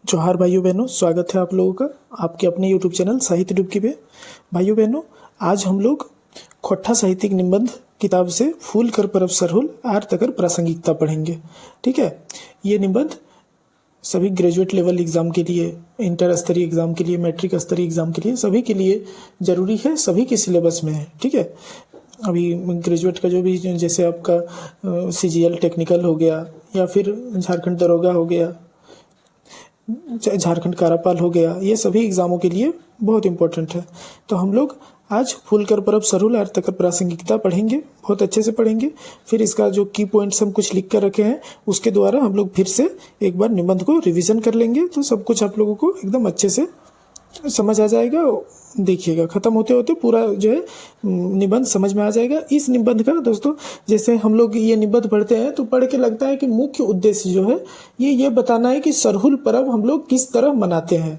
जोहार भाइयों बहनों, स्वागत है आप लोगों का आपके अपने यूट्यूब चैनल साहित्य डुबकी पे। भाइयों बहनों, आज हम लोग खोट्ठा साहित्यिक निबंध किताब से फूल कर परब सरहुल आर तकर प्रासंगिकता पढ़ेंगे। ठीक है, ये निबंध सभी ग्रेजुएट लेवल एग्जाम के लिए, इंटर स्तरीय एग्जाम के लिए, मैट्रिक स्तरीय एग्जाम के लिए, सभी के लिए जरूरी है, सभी के सिलेबस में है। ठीक है, अभी ग्रेजुएट का जो भी, जैसे आपका CGL टेक्निकल हो गया या फिर झारखंड दरोगा हो गया, झारखंड कार्यपाल हो गया, ये सभी एग्जामों के लिए बहुत इंपॉर्टेंट है। तो हम लोग आज फूल कर परब सरहुल आर तकर प्रासंगिकता पढ़ेंगे, बहुत अच्छे से पढ़ेंगे। फिर इसका जो की पॉइंट्स हम कुछ लिख कर रखे हैं उसके द्वारा हम लोग फिर से एक बार निबंध को रिवीजन कर लेंगे, तो सब कुछ आप लोगों को एकदम अच्छे से समझ आ जाएगा। देखिएगा, खत्म होते होते पूरा जो है निबंध समझ में आ जाएगा। इस निबंध का दोस्तों, जैसे हम लोग ये निबंध पढ़ते हैं तो पढ़ के लगता है कि मुख्य उद्देश्य जो है ये बताना है कि सरहुल पर्व हम लोग किस तरह मनाते हैं।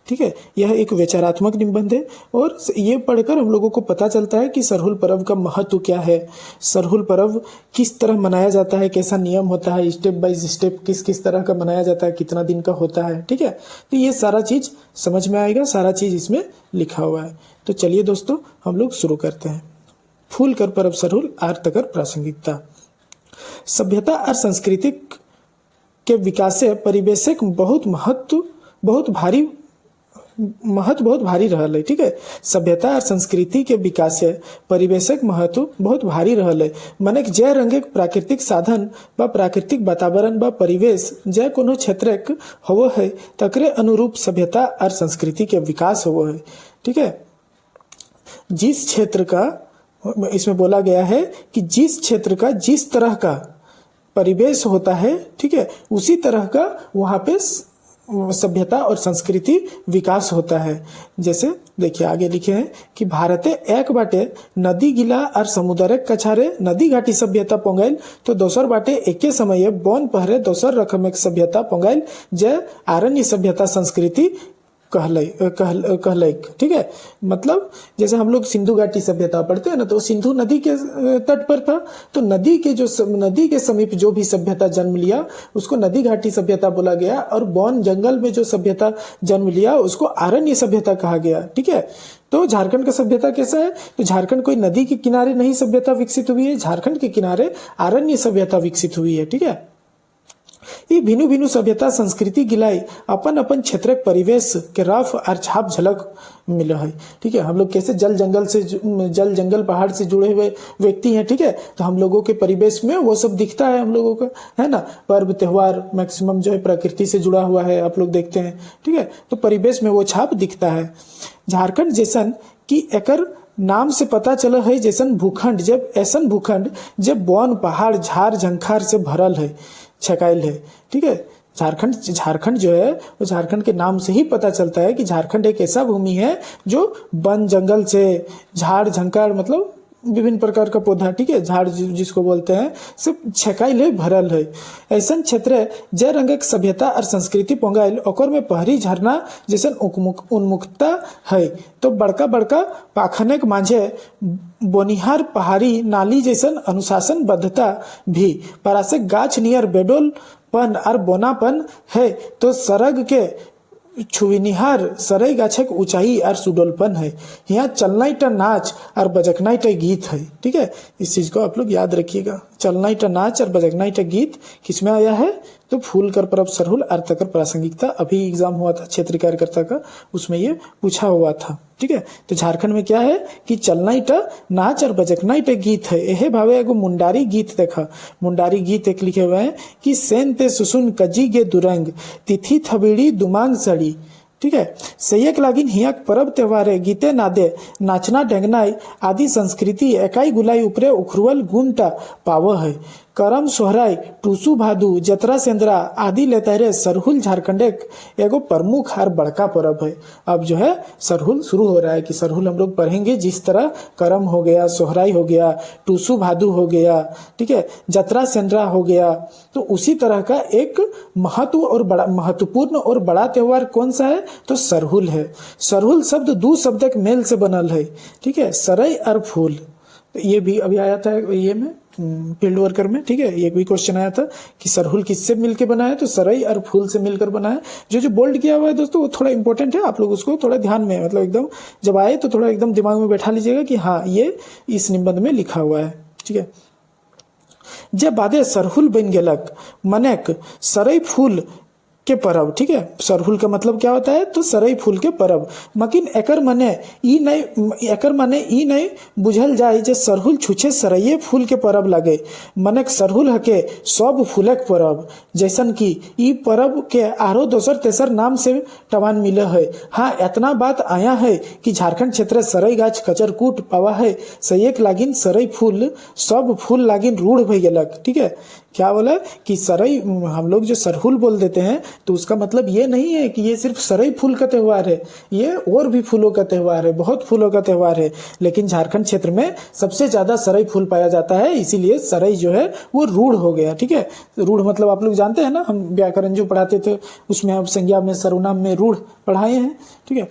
ठीक है, यह एक विचारात्मक निबंध है और ये पढ़कर हम लोगों को पता चलता है कि सरहुल पर्व का महत्व क्या है, सरहुल पर्व किस तरह मनाया जाता है, कैसा नियम होता है, स्टेप बाय स्टेप किस किस तरह का मनाया जाता है, कितना दिन का होता है। ठीक है, तो ये सारा चीज समझ में आएगा, सारा चीज इसमें लिखा हुआ है। तो चलिए दोस्तों, हम लोग शुरू करते हैं। फूल कर परब सरहुल आर तकर प्रासंगिकता। सभ्यता और संस्कृति के विकास से परिवेशक बहुत भारी रहल है। ठीक है, सभ्यता और संस्कृति के विकास से परिवेशक महत्व बहुत भारी रहल है। माने जय रंगक प्राकृतिक साधन व प्राकृतिक वातावरण व परिवेश जय कोनो क्षेत्रक होवो है, तकरे अनुरूप सभ्यता और संस्कृति के विकास होवो है। ठीक है, जिस क्षेत्र का, इसमें बोला गया है कि जिस क्षेत्र का जिस तरह का परिवेश होता है, ठीक है, उसी तरह का वहां पे सभ्यता और संस्कृति विकास होता है। जैसे देखिए आगे लिखे हैं कि भारते एक बाटे नदी गिला और समुद्रक कछारे नदी घाटी सभ्यता पोंगैल, तो दोसर बाटे एके समय वन पहरे दोसर रकम एक सभ्यता पोंगैल जय आरण्य सभ्यता संस्कृति कहलैक। ठीक है, मतलब जैसे हम लोग सिंधु घाटी सभ्यता पढ़ते हैं ना, तो सिंधु नदी के तट पर था, तो नदी के समीप जो भी सभ्यता जन्म लिया उसको नदी घाटी सभ्यता बोला गया, और वन जंगल में जो सभ्यता जन्म लिया उसको आरण्य सभ्यता कहा गया। ठीक है, तो झारखंड का सभ्यता कैसा है, तो झारखंड कोई नदी के किनारे नहीं सभ्यता विकसित हुई है, झारखंड के किनारे आरण्य सभ्यता विकसित हुई है। ठीक है, ये भिनु भिनु सभ्यता संस्कृति गिलाई अपन अपन क्षेत्र परिवेश के रफ और छाप झलक मिला है। ठीक है, हम लोग कैसे जल जंगल पहाड़ से जुड़े हुए व्यक्ति हैं। ठीक है, तो हम लोगों के परिवेश में वो सब दिखता है हम लोगों का, है ना। पर्व त्योहार मैक्सिमम जो है प्रकृति से जुड़ा हुआ है, आप लोग देखते हैं। ठीक है, तो परिवेश में वो छाप दिखता है। झारखंड जैसन की एकर नाम से पता चला है, जैसन भूखंड जब वन पहाड़ झाड़ झंखार से भरल है, छकाइल है। ठीक है, झारखंड जो है वो झारखंड के नाम से ही पता चलता है कि झारखंड एक ऐसा भूमि है जो वन जंगल से, झाड़ झंकार मतलब विभिन्न प्रकार का पौधा, ठीक है, झाड़ जिसको बोलते हैं, सब छकाइल है, भरल है। ऐसा क्षेत्र जय रंगक सभ्यता और संस्कृति पोंगाइल ओकर में पहरी झरना जैसन उन्मुखता है, तो बड़का बड़का पाखनक मांझे बोनिहार पहाड़ी नाली जैसन अनुशासनबद्धता भी, परासक गाछ नियर बेडोलपन और बोनापन है, तो सरग के छुविनिहार सरई गाछक ऊंचाई और सुडोलपन है। यहाँ चलनाइटा नाच और बजकनाइटा गीत है। ठीक है, इस चीज को आप लोग याद रखिएगा। चलनाइटा नाच और बजकनाइटा गीत किसमें आया है, तो फूल कर परब सरहुल आर तकर प्रासंगिकता, अभी एग्जाम हुआ था क्षेत्रीय कार्यकर्ता का, उसमें ये पूछा हुआ था। ठीक है, तो झारखंड में क्या है कि चलनाइटा नाच और बजकनाइटा गीत है। यह भावे एगो मुंडारी गीत देखा, मुंडारी गीत एक लिखे हुए हैं कि सेन ते सुसुन कजी गे दुरंग तिथि थबीड़ी दुमांग सड़ी। ठीक है, सैयक लागिन हियाक परब त्योहारे गीते नादे नाचना डेंगनाई आदि संस्कृति एकाई गुलाई उपरे उखरुअल गुणटा पाव है। करम सोहराय टूसू भादू जतरा सेंद्रा आदि लेतहरे सरहुल झारखंड एगो प्रमुख और बड़का पर्व है। अब जो है सरहुल शुरू हो रहा है कि सरहुल हम लोग पढ़ेंगे, जिस तरह करम हो गया, सोहराई हो गया, टूसू भादू हो गया, ठीक है, जतरा सेंद्रा हो गया, तो उसी तरह का एक महत्वपूर्ण और बड़ा त्योहार कौन सा है, तो सरहुल है। सरहुल शब्द दो शब्दक मेल से बनल है। ठीक है, सरई और फूल, तो ये भी अभी आया था ये में फील्ड वर्कर में, ठीक है। ये भी क्वेश्चन आया था कि सरहुल किससे मिलकर बना है, तो सरई और फूल से मिलकर बना है। जो जो बोल्ड किया हुआ है दोस्तों वो थोड़ा इंपॉर्टेंट है, आप लोग उसको थोड़ा ध्यान में मतलब एकदम जब आए तो थोड़ा एकदम दिमाग में बैठा लीजिएगा कि हाँ ये इस निबंध में लिखा हुआ है, ठीक है। जे बादे सरहुल बन गेलक मनेक सरई फूल के परब, ठीक है। सरहुल का मतलब क्या होता है, तो सरई फूल के परब। मकिन एकर माने ई नहीं बुझल जाए जे सरहुल छुछे सरइये फूल के परब लगे, मनेक सरहुल हके सब फूलक परब, जैसन कि ई परब के आरो दोसर तेसर नाम से टवान मिले है। हाँ इतना बात आया है कि झारखंड क्षेत्र सरई गाछ कचरकूट पावा है, सयेक लागिन सरई फूल सब फूल लागिन रूढ़ भई गेलक, ठीक है। क्या बोला कि सरई, हम लोग जो सरहुल बोल देते हैं तो उसका मतलब ये नहीं है कि ये सिर्फ सरई फूल का त्यौहार है, ये और भी फूलों का त्यौहार है, बहुत फूलों का त्यौहार है, लेकिन झारखंड क्षेत्र में सबसे ज्यादा सरई फूल पाया जाता है, इसीलिए सरई जो है वो रूढ़ हो गया, ठीक है। रूढ़ मतलब आप लोग जानते हैं ना, हम व्याकरण जो पढ़ाते थे उसमें आप संज्ञा में सर्वनाम में रूढ़ पढ़ाए हैं, ठीक है।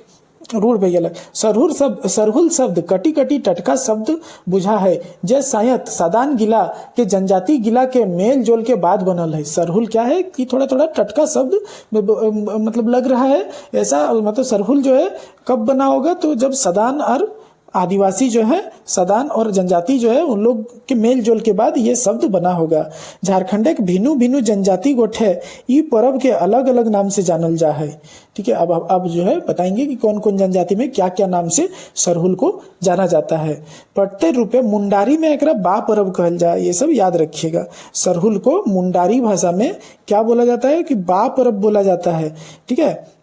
रूढ़ पे गेलक। सरहुल शब्द कटी कटी टटका शब्द बुझा है, जे शायद सादान गिला के जनजाति गिला के मेल जोल के बाद बनल है। सरहुल क्या है कि थोड़ा थोड़ा टटका शब्द मतलब लग रहा है ऐसा, मतलब सरहुल जो है कब बना होगा, तो जब सदान और आदिवासी जो है, सदान और जनजाति जो है उन लोग के मेल जोल के बाद ये शब्द बना होगा। झारखंड एक भिन्नु भिन्नु जनजाति गोठ है, ई पर्व के अलग अलग नाम से जानल जा है, ठीक है। अब जो है बताएंगे कि कौन कौन जनजाति में क्या क्या नाम से सरहुल को जाना जाता है। पट्टे रूपे मुंडारी में एक बा पर्व कहल जाए, ये सब याद रखिएगा। सरहुल को मुंडारी भाषा में क्या बोला जाता है कि बा पर्व बोला जाता है, ठीक है।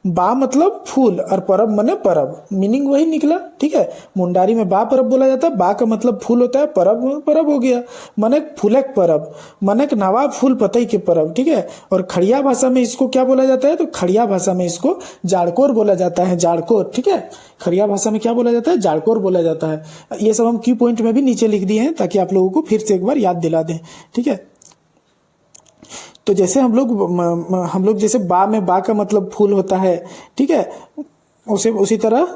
बा मतलब फूल और परब मने परब, मीनिंग वही निकला, ठीक है। मुंडारी में बा परब बोला जाता है, बा का मतलब फूल होता है, परब परब हो गया, मनक फूलक परब, मनक नवा फूल पतई के परब, ठीक है। और खड़िया भाषा में इसको क्या बोला जाता है, तो खड़िया भाषा में इसको जाड़कोर बोला जाता है, जाड़कोर, ठीक है। खड़िया भाषा में क्या बोला जाता है, जाड़कोर बोला जाता है। ये सब हम की पॉइंट में भी नीचे लिख दिए हैं ताकि आप लोगों को फिर से एक बार याद दिला दें, ठीक है। तो जैसे हम लोग जैसे बा में बा का मतलब फूल होता है, ठीक है, उसी तरह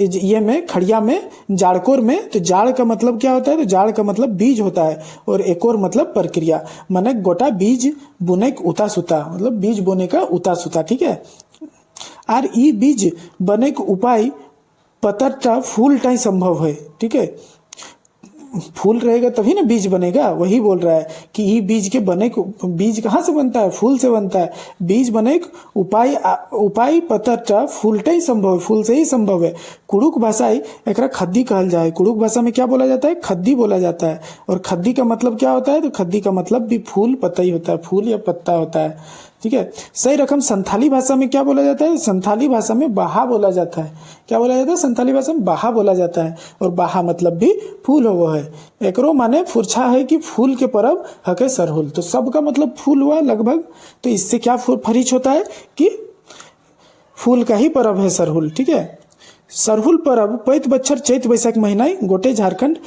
ये में खड़िया में जाड़कोर में, तो जाड़ का मतलब क्या होता है, तो जाड़ का मतलब बीज होता है, और एकोर मतलब प्रक्रिया, माने गोटा बीज बुने उता सुता, मतलब बीज बोने का उता सुता, ठीक है। और ई बीज बने के उपाय पतरटा फूल टाई संभव है, ठीक है। फूल रहेगा तभी ना बीज बनेगा, वही बोल रहा है कि ये बीज के बने, बीज कहाँ से बनता है, फूल से बनता है। बीज बने उपाय पतरटा फूलटे ही संभव है, फूल से ही संभव है। कुड़ुक भाषा एक खद्दी कहल जाए, कुड़ुक भाषा में क्या बोला जाता है, खद्दी बोला जाता है। और खद्दी का मतलब क्या होता है, तो खद्दी का मतलब भी फूल पत्ता ही होता है, फूल या पत्ता होता है, ठीक है। सही रकम संथाली भाषा में क्या बोला जाता है, संथाली भाषा में बाहा बोला जाता है। क्या बोला जाता है, संथाली भाषा में बाहा बोला जाता है, और बाहा मतलब भी फूल हो है। एकरो माने फुरछा है कि फूल के परब हके सरहुल, तो सब का मतलब फूल हुआ लगभग, तो इससे क्या फरिच होता है कि फूल का ही परब है सरहुल, ठीक है। सरहुल परब पैत बच्छर चैत बैसाख महीना गोटे झारखंड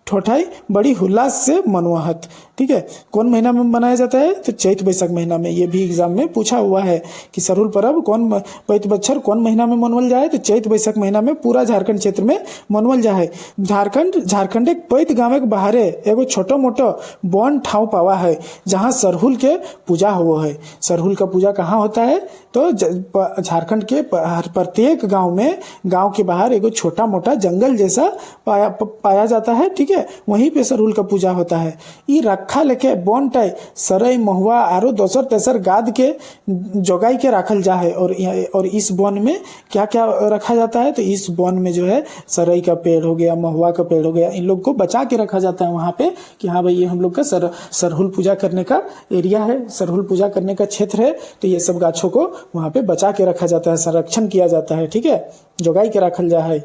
ठोठाई बड़ी हुल्लास से मनवाहत, ठीक है। कौन महीना में मनाया जाता है, तो चैत बैसाख महीना में। ये भी एग्जाम में पूछा हुआ है कि सरहुल पर्व कौन पैत बच्छर कौन महीना में मनवल जाए, तो चैत बैसाख महीना में पूरा झारखंड क्षेत्र में मनवल जाए। झारखंड एक पैत गाँव के बाहरे एगो छोटो मोटो बन ठाव पावा है जहाँ सरहुल के पूजा हुआ है। सरहुल का पूजा कहाँ होता है, तो झारखंड के प्रत्येक गांव के बाहर एगो छोटा मोटा जंगल जैसा पाया जाता है, ठीक है। वहीं पे सरहुल का पूजा होता है। ई रखा लेके बन टाई सरई महुआ आरो दोसर तेसर गाद के जोगाई के रखल जा है। और इस बन में क्या क्या रखा जाता है, तो इस बन में जो है सरई का पेड़ हो गया, महुआ का पेड़ हो गया, इन लोग को बचा के रखा जाता है वहाँ पे कि हाँ भाई ये हम लोग का सरहुल पूजा करने का एरिया है, सरहुल पूजा करने का क्षेत्र है, तो ये सब गाछों को वहाँ पे बचा के रखा जाता है, संरक्षण किया जाता है, ठीक है, जोगाई के रखल जा है।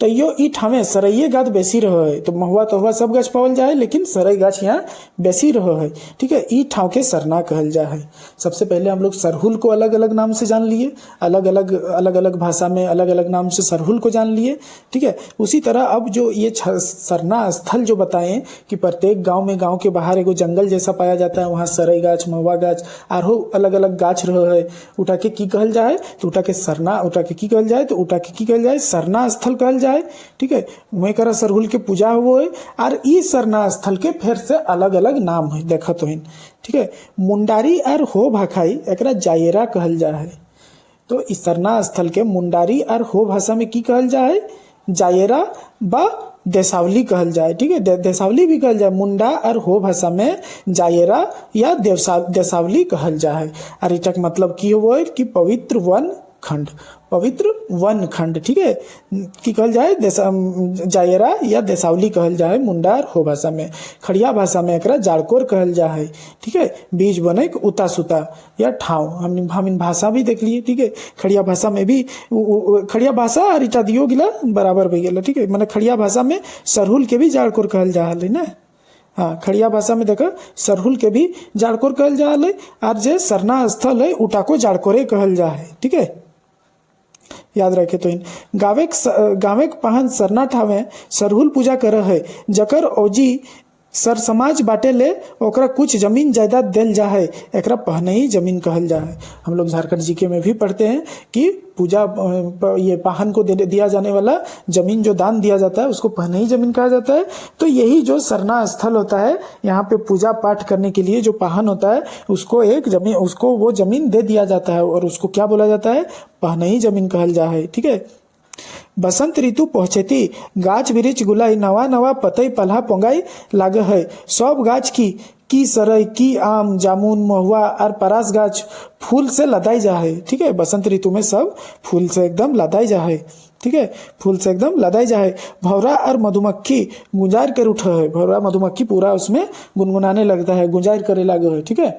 तैयो ई ठामे सरइये गाछ बेसी रहो है, तो महुआ तहुआ सब गाछ पावल जाए, लेकिन सरई गाछ यहाँ बेसी रहो है, ठीक है। ई ठाव के सरना कहल जा है। सबसे पहले हम लोग सरहुल को अलग अलग नाम से जान लिए, अलग अलग भाषा में अलग अलग नाम से सरहुल को जान लिए, ठीक है। उसी तरह अब जो ये सरना स्थल जो बताएं कि प्रत्येक गाँव में गाँव के बाहर एगो जंगल जैसा पाया जाता है, वहाँ सरई गाछ महुआ गाछ आरो अलग अलग गाछ रहो है, उठा के की कहल जाए, तो उठा के की कहल जाए, तो उठा के की कहल जाए, सरना स्थल कहल जाए, जाए, ठीक है। वहीं करा सरहुल के पूजा हो है और ई सरना स्थल के फिर से अलग अलग नाम है देखा तो इन, ठीक है। मुंडारी और हो भाखाई एकरा जायरा कहल जा है। तो इस सरना स्थल के मुंडारी और हो भाषा में की कहल जा है, जायरा बा देसावली कहल जाए, ठीक है। देसावली भी कहल जाए, मुंडा और हो भाषा में जायरा या देसावली कहल जाए। और इटक मतलब की हो कि पवित्र वन खंड, पवित्र वन खंड, ठीक है, की कहल जाए जायरा या देसावली कहल जाए मुंडा और हो भाषा में। खड़िया भाषा में एकरा जाड़कोर कहल जाए, ठीक है। बीज बने उता सुता या ठाव, हम इन भाषा भी देख लिए, ठीक है। खड़िया भाषा में भी खड़िया भाषा और इटा दियो गिला बराबर भी गेला, ठीक है। मैंने खड़िया भाषा में सरहुल के भी जाड़कोर कहल जा ना। हाँ, खड़िया भाषा में देखो सरहुल के भी जाड़कोर कहल जा और जे सरना स्थल है उटाको जाड़कोरे कहल जा है, ठीक है। याद रखे तो इन गावे पहन सरना ठावे सरहुल पूजा कर है, जकर औजी सर समाज बाटे ले ओकरा कुछ जमीन जायदाद देल जा है, एकरा पहनई जमीन कहल जा है। हम लोग झारखंड जीके में भी पढ़ते हैं कि पूजा ये पाहन को दिया जाने वाला जमीन जो दान दिया जाता है उसको पहनई जमीन कहा जाता है। तो यही जो सरना स्थल होता है, यहाँ पे पूजा पाठ करने के लिए जो पाहन होता है उसको एक जमीन, उसको वो जमीन दे दिया जाता है और उसको क्या बोला जाता है, पहनई जमीन कहल जा है, ठीक है। बसंत ऋतु पहुंचती गाछ बिरिछ गुलाई नवा नवा पतई पल्हा पोंगाई लाग है, सब गाछ की सरई की आम जामुन महुआ और परास गाछ फूल से लदाई जा है, ठीक है। बसंत ऋतु में सब फूल से एकदम लदाई जा है, ठीक है, फूल से एकदम लदाई जा है। भौरा और मधुमक्खी गुंजार कर उठा है, भौरा मधुमक्खी पूरा उसमें गुनगुनाने लगता है, गुंजार करे लगे है, ठीक है।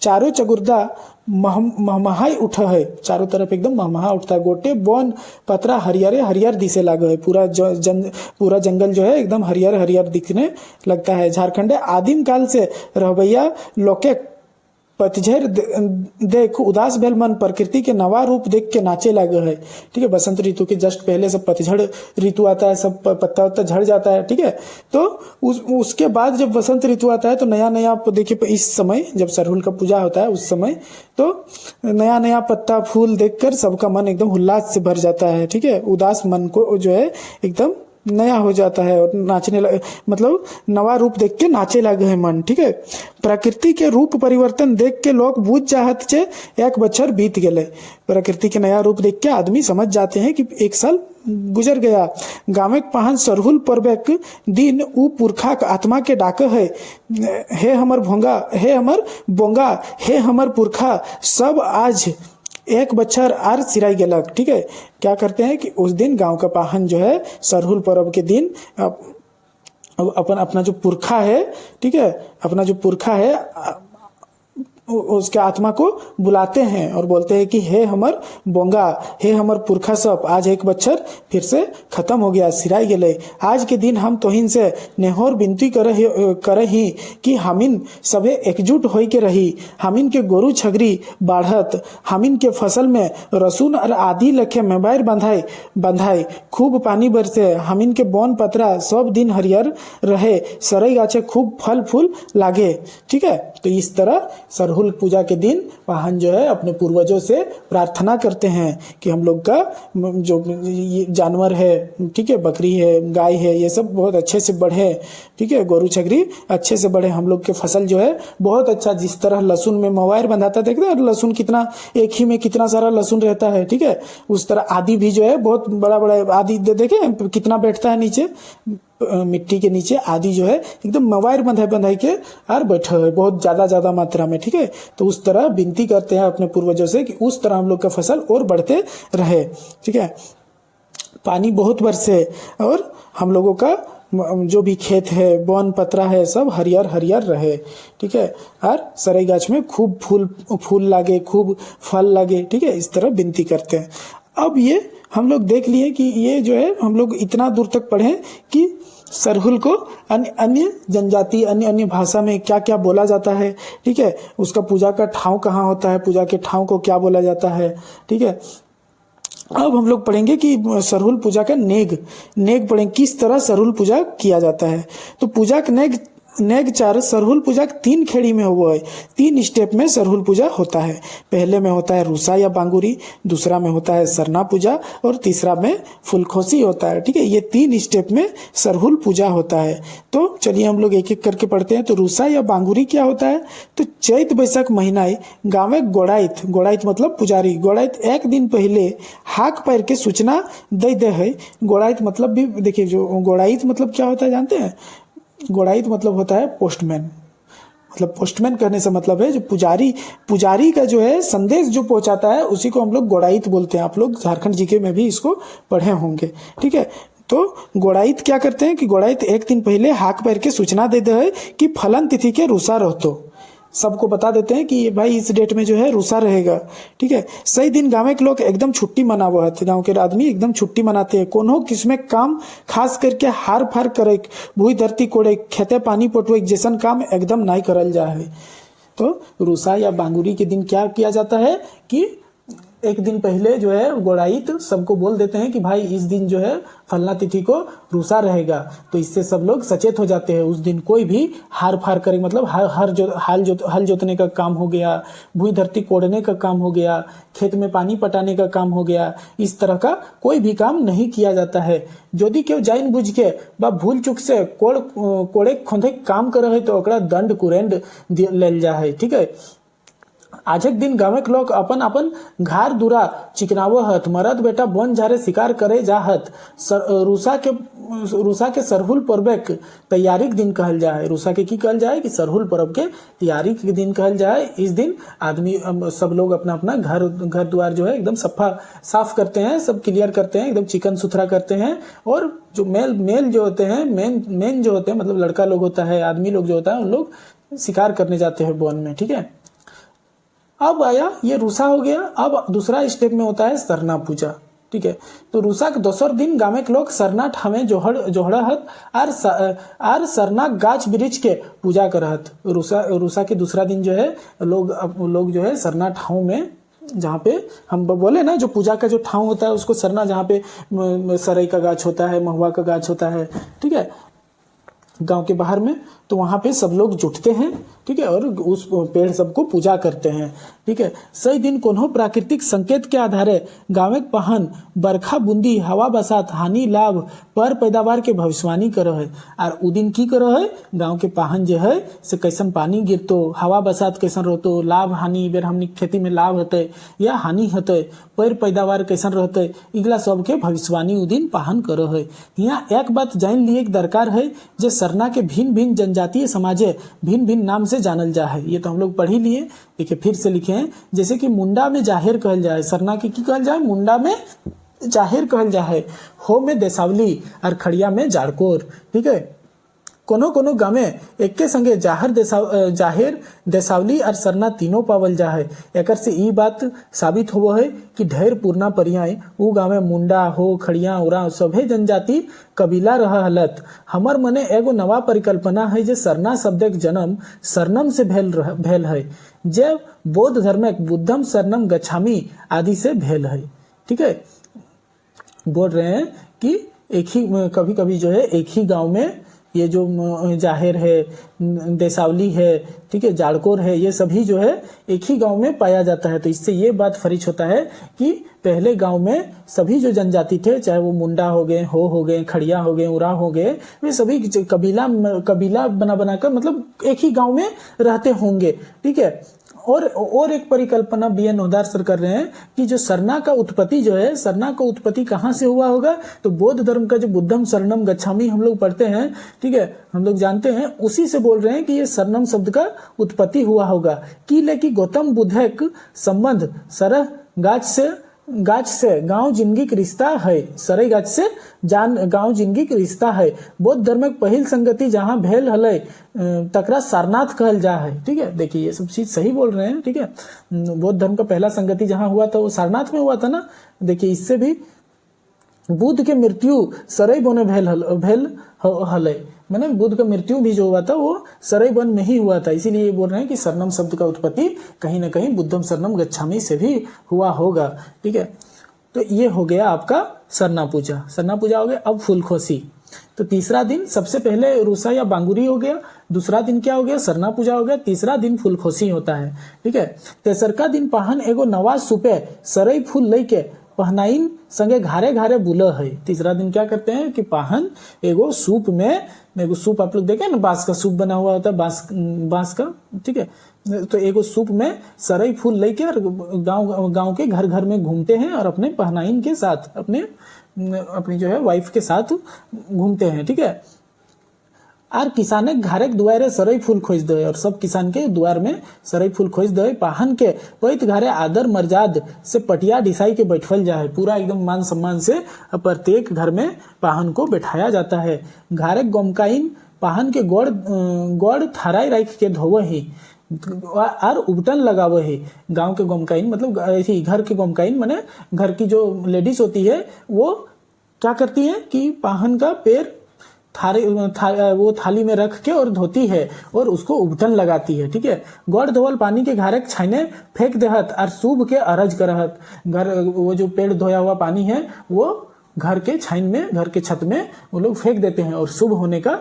चारों चगुर्दा महमहाई उठा है, चारों तरफ एकदम महमहा उठता है। गोटे बोन पतरा हरियर हरियर दिसे लागे है, पूरा जंगल जो है एकदम हरियर हरियर दिखने लगता है। झारखंड आदिम काल से रहबैया लोके पतझड़ देख उदास भेल मन प्रकृति के नवा रूप देख के नाचे लगे है, ठीक है। बसंत ऋतु के जस्ट पहले सब पतझड़ ऋतु आता है, सब पत्ता वत्ता झड़ जाता है, ठीक है। तो उसके बाद जब बसंत ऋतु आता है तो नया नया आप देखिए, इस समय जब सरहुल का पूजा होता है उस समय तो नया नया पत्ता फूल देखकर सबका मन एकदम उल्लास से भर जाता है, ठीक है। उदास मन को जो है एकदम नया हो जाता है और नाचने मतलब नवा रूप देख के नाचे लगे है मन, ठीक है। प्रकृति के रूप परिवर्तन देख के लोग बूझ जाहत छे एक बछर बीत गए। प्रकृति के नया रूप देख के आदमी समझ जाते हैं कि एक साल गुजर गया। गावे पहन सरहुल पर्वक दिन उ पुरखा आत्मा के डाक है, हे हमर भोंगा हे हमर बोंगा हे हमर पुरखा सब आज एक बच्छर आर सिराई गेलक, ठीक है। क्या करते हैं कि उस दिन गांव का पाहन जो है सरहुल पर्व के दिन अपना जो पुरखा है, ठीक है, अपना जो पुरखा है उसके आत्मा को बुलाते हैं और बोलते हैं कि हे हमर बोंगा हे हमर पुरखा सब आज एक बच्छर फिर से खत्म हो गया, सिराई गेले। आज के दिन हम तोहिन से नेहोर विनती करही कि हमिन सभे एकजुट होई के रही, हमिन के गोरु छगरी बाढ़त, हमिन के फसल में रसून और आदि लखे मेबायर बंधाई खूब पानी बरसे, हमिन के बोन पतरा सब दिन हरियर रहे, सरई गाछे खूब फल फूल लागे, ठीक है। तो इस तरह सरहुल पूजा के दिन वाहन जो है अपने पूर्वजों से प्रार्थना करते हैं कि हम लोग का जो जानवर है, ठीक है, बकरी है गाय है ये सब बहुत अच्छे से बढ़े, ठीक है, गोरु छगरी अच्छे से बढ़े, हम लोग के फसल जो है बहुत अच्छा, जिस तरह लहसुन में मवायर बंधाता देखते हैं लहसुन कितना एक ही में कितना सारा लहसुन रहता है, ठीक है, उस तरह आदि भी जो है बहुत बड़ा बड़ा आदि देखे कितना बैठता है नीचे मिट्टी के नीचे, आदि जो है एकदम मवायर बंधाई के और बैठे हुए बहुत ज्यादा मात्रा में, ठीक है। तो उस तरह विनती करते हैं अपने पूर्वजों से कि उस तरह हम लोग का फसल और बढ़ते रहे, ठीक है। पानी बहुत बरसे और हम लोगों का जो भी खेत है वन पतरा है सब हरियर हरियर रहे, ठीक है, और सरई गाछ में खूब फूल लागे खूब फल लागे, ठीक है, इस तरह विनती करते हैं। अब ये हम लोग देख लिए कि ये जो है हम लोग इतना दूर तक पढ़े कि सरहुल को अन्य जनजाति अन्य भाषा में क्या क्या बोला जाता है, ठीक है, उसका पूजा का ठाव कहाँ होता है, पूजा के ठाव को क्या बोला जाता है, ठीक है। अब हम लोग पढ़ेंगे कि सरहुल पूजा का नेग पढ़ेंगे, किस तरह सरहुल पूजा किया जाता है। तो पूजा का नेग नेग चार सरहुल पूजा 3 खेड़ी में हुआ है। 3 स्टेप में सरहुल पूजा होता है। पहले में होता है रूसा या बांगुरी, दूसरा में होता है सरना पूजा और तीसरा में फुलखोसी होता है। ठीक है, ये 3 स्टेप में सरहुल पूजा होता है। तो चलिए हम लोग एक एक करके पढ़ते हैं। तो रूसा या बांगुरी क्या होता है? तो चैत बैसाख महीना गाँव में गोड़ाइत, गोड़ाइत मतलब पुजारी, गोड़ाइत 1 दिन पहले हाक पैर के सूचना दे है। गोड़ाइत मतलब भी देखिए, जो गोड़ाइत मतलब क्या होता है जानते हैं? गोड़ाइत मतलब होता है पोस्टमैन। मतलब पोस्टमैन कहने से मतलब है जो पुजारी का जो है संदेश जो पहुंचाता है उसी को हम लोग गोड़ाइत बोलते हैं। आप लोग झारखंड जीके में भी इसको पढ़े होंगे। ठीक है, तो गोड़ाइत क्या करते हैं कि गोड़ाइत 1 दिन पहले हाक पैर के सूचना देते हैं कि फलन तिथि के रूसा रहतो, सबको बता देते हैं कि ये भाई इस डेट में जो है रूसा रहेगा। ठीक है, सही दिन गाँव के लोग एकदम छुट्टी मनावो है। गाँव के आदमी एकदम छुट्टी मनाते हैं। कोनो किसमें काम खास करके हार फार करे, भूई धरती कोड़े, खेते पानी पटवे जैसन काम एकदम नहीं करल जा है। तो रूसा या बांगुरी के दिन क्या किया जाता है कि 1 दिन पहले जो है गोड़ाइत सबको बोल देते हैं कि भाई इस दिन जो है फलना तिथि को रूसा रहेगा। तो इससे सब लोग सचेत हो जाते हैं। उस दिन कोई भी हार फार करे, मतलब हल जोतने का काम हो गया, भूई धरती कोड़ने का काम हो गया, खेत में पानी पटाने का काम हो गया, इस तरह का कोई भी काम नहीं किया जाता है। यदि क्यों जान बुझ के बा भूल चुक से कोड़े खोदे काम करे है तो ओकरा दंड कुरेंड लेल जा है। ठीक है, आजक दिन गाँव के लोग अपन अपन घर दूरा चिकनावो हत, मरद बेटा बन झारे शिकार करे जाहत। रूसा के सरहुल पर्व के तैयारी के दिन कहल जाए। रूसा के की कहल जाए कि सरहुल पर्व के तैयारी के दिन कहल जाए। इस दिन आदमी सब लोग अपना अपना घर द्वार जो है एकदम साफ करते हैं, सब क्लियर करते हैं, एकदम चिकन सुथरा करते हैं। और जो मेल जो होते हैं, मेन जो होते हैं, मतलब लड़का लोग होता है, आदमी लोग जो होता है, उन लोग शिकार करने जाते हैं वन में। ठीक है, अब आया ये रूसा हो गया। अब दूसरा स्टेप में होता है सरना पूजा। ठीक है, तो रूसा के दोसर दिन गाँव के लोग सरना ठामे जोहड़त आर सरना गाछ वृक्ष के पूजा करत। रूसा के दूसरा दिन जो है लोग जो है सरना ठाव में, जहाँ पे हम बोले ना जो पूजा का जो ठाव होता है उसको सरना, जहाँ पे सरई का गाछ होता है, महुआ का गाछ होता है। ठीक है, गांव के बाहर में, तो वहां पे सब लोग जुटते हैं। ठीक है, और उस पेड़ सबको पूजा करते हैं। ठीक है, सही दिन कोनो प्राकृतिक संकेत के आधारे गाँव के पहन बरखा बूंदी हवा बसात हानि लाभ पर पैदावार के भविष्यवाणी करो है। और उ दिन की करो है, गाँव के पहन जो है से कैसन पानी गिरतो, हवा बसात कैसन रहतो, लाभ हानि बेर हमनी खेती में लाभ होते या हानि होते, पर पैदावार कैसन रहते, इगला सबके भविष्यवाणी उ दिन पहन करो है। यहाँ एक बात जान लिए दरकार है, जे सरना के भिन्न भिन्न जनजातीय समाजे भिन्न भिन्न नाम से जानल जा है। ये तो हम लोग पढ़ ही लिए। देखिए फिर से लिखे हैं, जैसे कि मुंडा में जाहिर कहल जाए, सरना के की कहल जाए, मुंडा में जाहिर कहल जाए, हो में देसावली और खड़िया में जाड़कोर। ठीक है, कोनो कोनो गाँव एक के संगे जाहिर देसावली और सरना तीनों पावल जा है। एक से ई बात साबित हो है कि ढेर पूर्णा परियाय उ गाँव में मुंडा हो खड़िया उरा सभे जनजाति कबीला रहा हलत। हमर मने एगो नवा परिकल्पना है जे सरना शब्द के जन्म सरनम से भेल है, जे बौद्ध धर्म बुद्धम सरनम गच्छामी आदि से भेल है। ठीक है, बोल रहे हैं कि एक ही कभी कभी जो है एक ही गांव में ये जो जाहिर है, देसावली है, ठीक है, जाड़कोर है, ये सभी जो है एक ही गांव में पाया जाता है। तो इससे ये बात फरिच होता है कि पहले गांव में सभी जो जनजाति थे, चाहे वो मुंडा हो गए, हो गए, खड़िया हो गए, उरा हो गए, वे सभी कबीला बना कर मतलब एक ही गांव में रहते होंगे। ठीक है, और एक परिकल्पना बी एन नोदार सर कर रहे हैं कि जो सरना का उत्पत्ति जो है, सरना का उत्पत्ति कहाँ से हुआ होगा, तो बौद्ध धर्म का जो बुद्धम शरणम गच्छामी हम लोग पढ़ते हैं, ठीक है, हम लोग जानते हैं, उसी से बोल रहे हैं कि ये सरनम शब्द का उत्पत्ति हुआ होगा। कि लेकिन गौतम बुद्ध का संबंध सरह गाछ से गांव जिंदगी का रिश्ता है, सरई गाछ से गांव जिंदगी का रिश्ता है। बौद्ध धर्म के पहिल संगति जहां भेल हले तकरा सारनाथ कहल जा है। ठीक है, देखिए ये सब चीज सही बोल रहे हैं। ठीक है, बौद्ध धर्म का पहला संगति जहां हुआ था वो सारनाथ में हुआ था ना। देखिए इससे भी बुद्ध के मृत्यु सरई बने भेल हले, मैंने बुद्ध का मृत्यु भी जो हुआ था वो सरई वन में ही हुआ था। इसीलिए ये बोल रहे हैं कि सरनम शब्द का उत्पत्ति कहीं ना कहीं बुद्धम शरणम गच्छामी से भी हुआ होगा। ठीक है, तो ये हो गया आपका सरना पूजा। सरना पूजा हो गया। अब फुलखोसी। तो तीसरा दिन सबसे पहले रूसा या बांगुरी हो गया, दूसरा दिन क्या हो गया, सरना पूजा हो गया, तीसरा दिन फूलखोसी होता है। ठीक है। तेसरका दिन पाहन एगो नवा सुपे सरई फूल लेके पहनाइन संगे घारे घारे बुला है। तीसरा दिन क्या करते हैं कि पाहन एगो सूप में, एगो सूप आप लोग देखे ना, बांस का सूप बना हुआ होता है, बांस का। ठीक है। तो एगो सूप में सरई फूल लेके और गांव गांव के घर घर में घूमते हैं और अपने पहनाइन के साथ, अपनी जो है वाइफ के साथ घूमते हैं। ठीक है। और किसाने घारे दुआरे सरई फूल खोज दे, और सब किसान के द्वार में सरई फूल खोज दे। पाहन के पैत घारे आदर मर्याद से पटिया डिसाई के बैठल जाए, पूरा एकदम मान सम्मान से प्रत्येक घर में पाहन को बैठाया जाता है। घारे गोमकाइन पाहन के गोड़ थाराई राख के धोवे ही और उबटन लगावे ही। गांव के गोमकाइन मतलब ऐसी घर के गोमकाइन माने घर की जो लेडीज होती है वो क्या करती है कि पाहन का पैर वो थाली में रख के और धोती है और उसको उबटन लगाती है। ठीक है। गोड़ धोवल पानी के घारे छाने फेंक देहत और शुभ के अरज करहत। घर वो जो पेड़ धोया हुआ पानी है वो घर के छाइन में, घर के छत में वो लोग फेंक देते हैं और शुभ होने का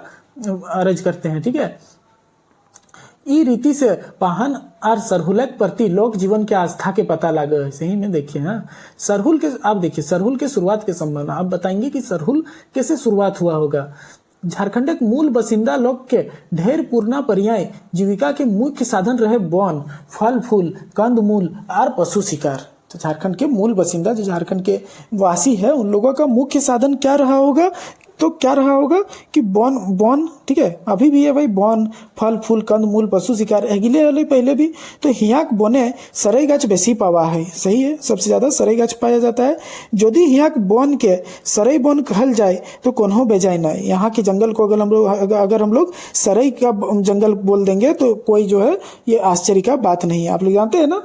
अरज करते हैं। ठीक है। ई रीति से पाहन और सरहुलक प्रति लोक जीवन के आस्था के पता लगे है। सही में देखिए, हाँ, सरहुल के आप देखिए, सरहुल के शुरुआत के संबंध आप बताएंगे कि सरहुल कैसे शुरुआत हुआ होगा। झारखंड के मूल बसिंदा लोग के ढेर पूर्णा पर्याय जीविका के मुख्य साधन रहे वन, फल फूल, कंद मूल और पशु शिकार। तो झारखंड के मूल बसिंदा जो झारखंड के वासी है उन लोगों का मुख्य साधन क्या रहा होगा, तो क्या रहा होगा कि बौन। ठीक है। अभी भी है भाई, बौन, फल फूल, कंद मूल, पशु शिकार एगिले वाले पहले भी। तो हियाक बोने सरई गाछ बेसी पावा है। सही है, सबसे ज्यादा सरई गाछ पाया जाता है। यदि हियाक बौन के सरई बौन कहल जाए तो कोन्हो बेजाय ना। यहाँ के जंगल को अगर हम लोग सरई का जंगल बोल देंगे तो कोई जो है ये आश्चर्य का बात नहीं है। आप लोग जानते हैं ना,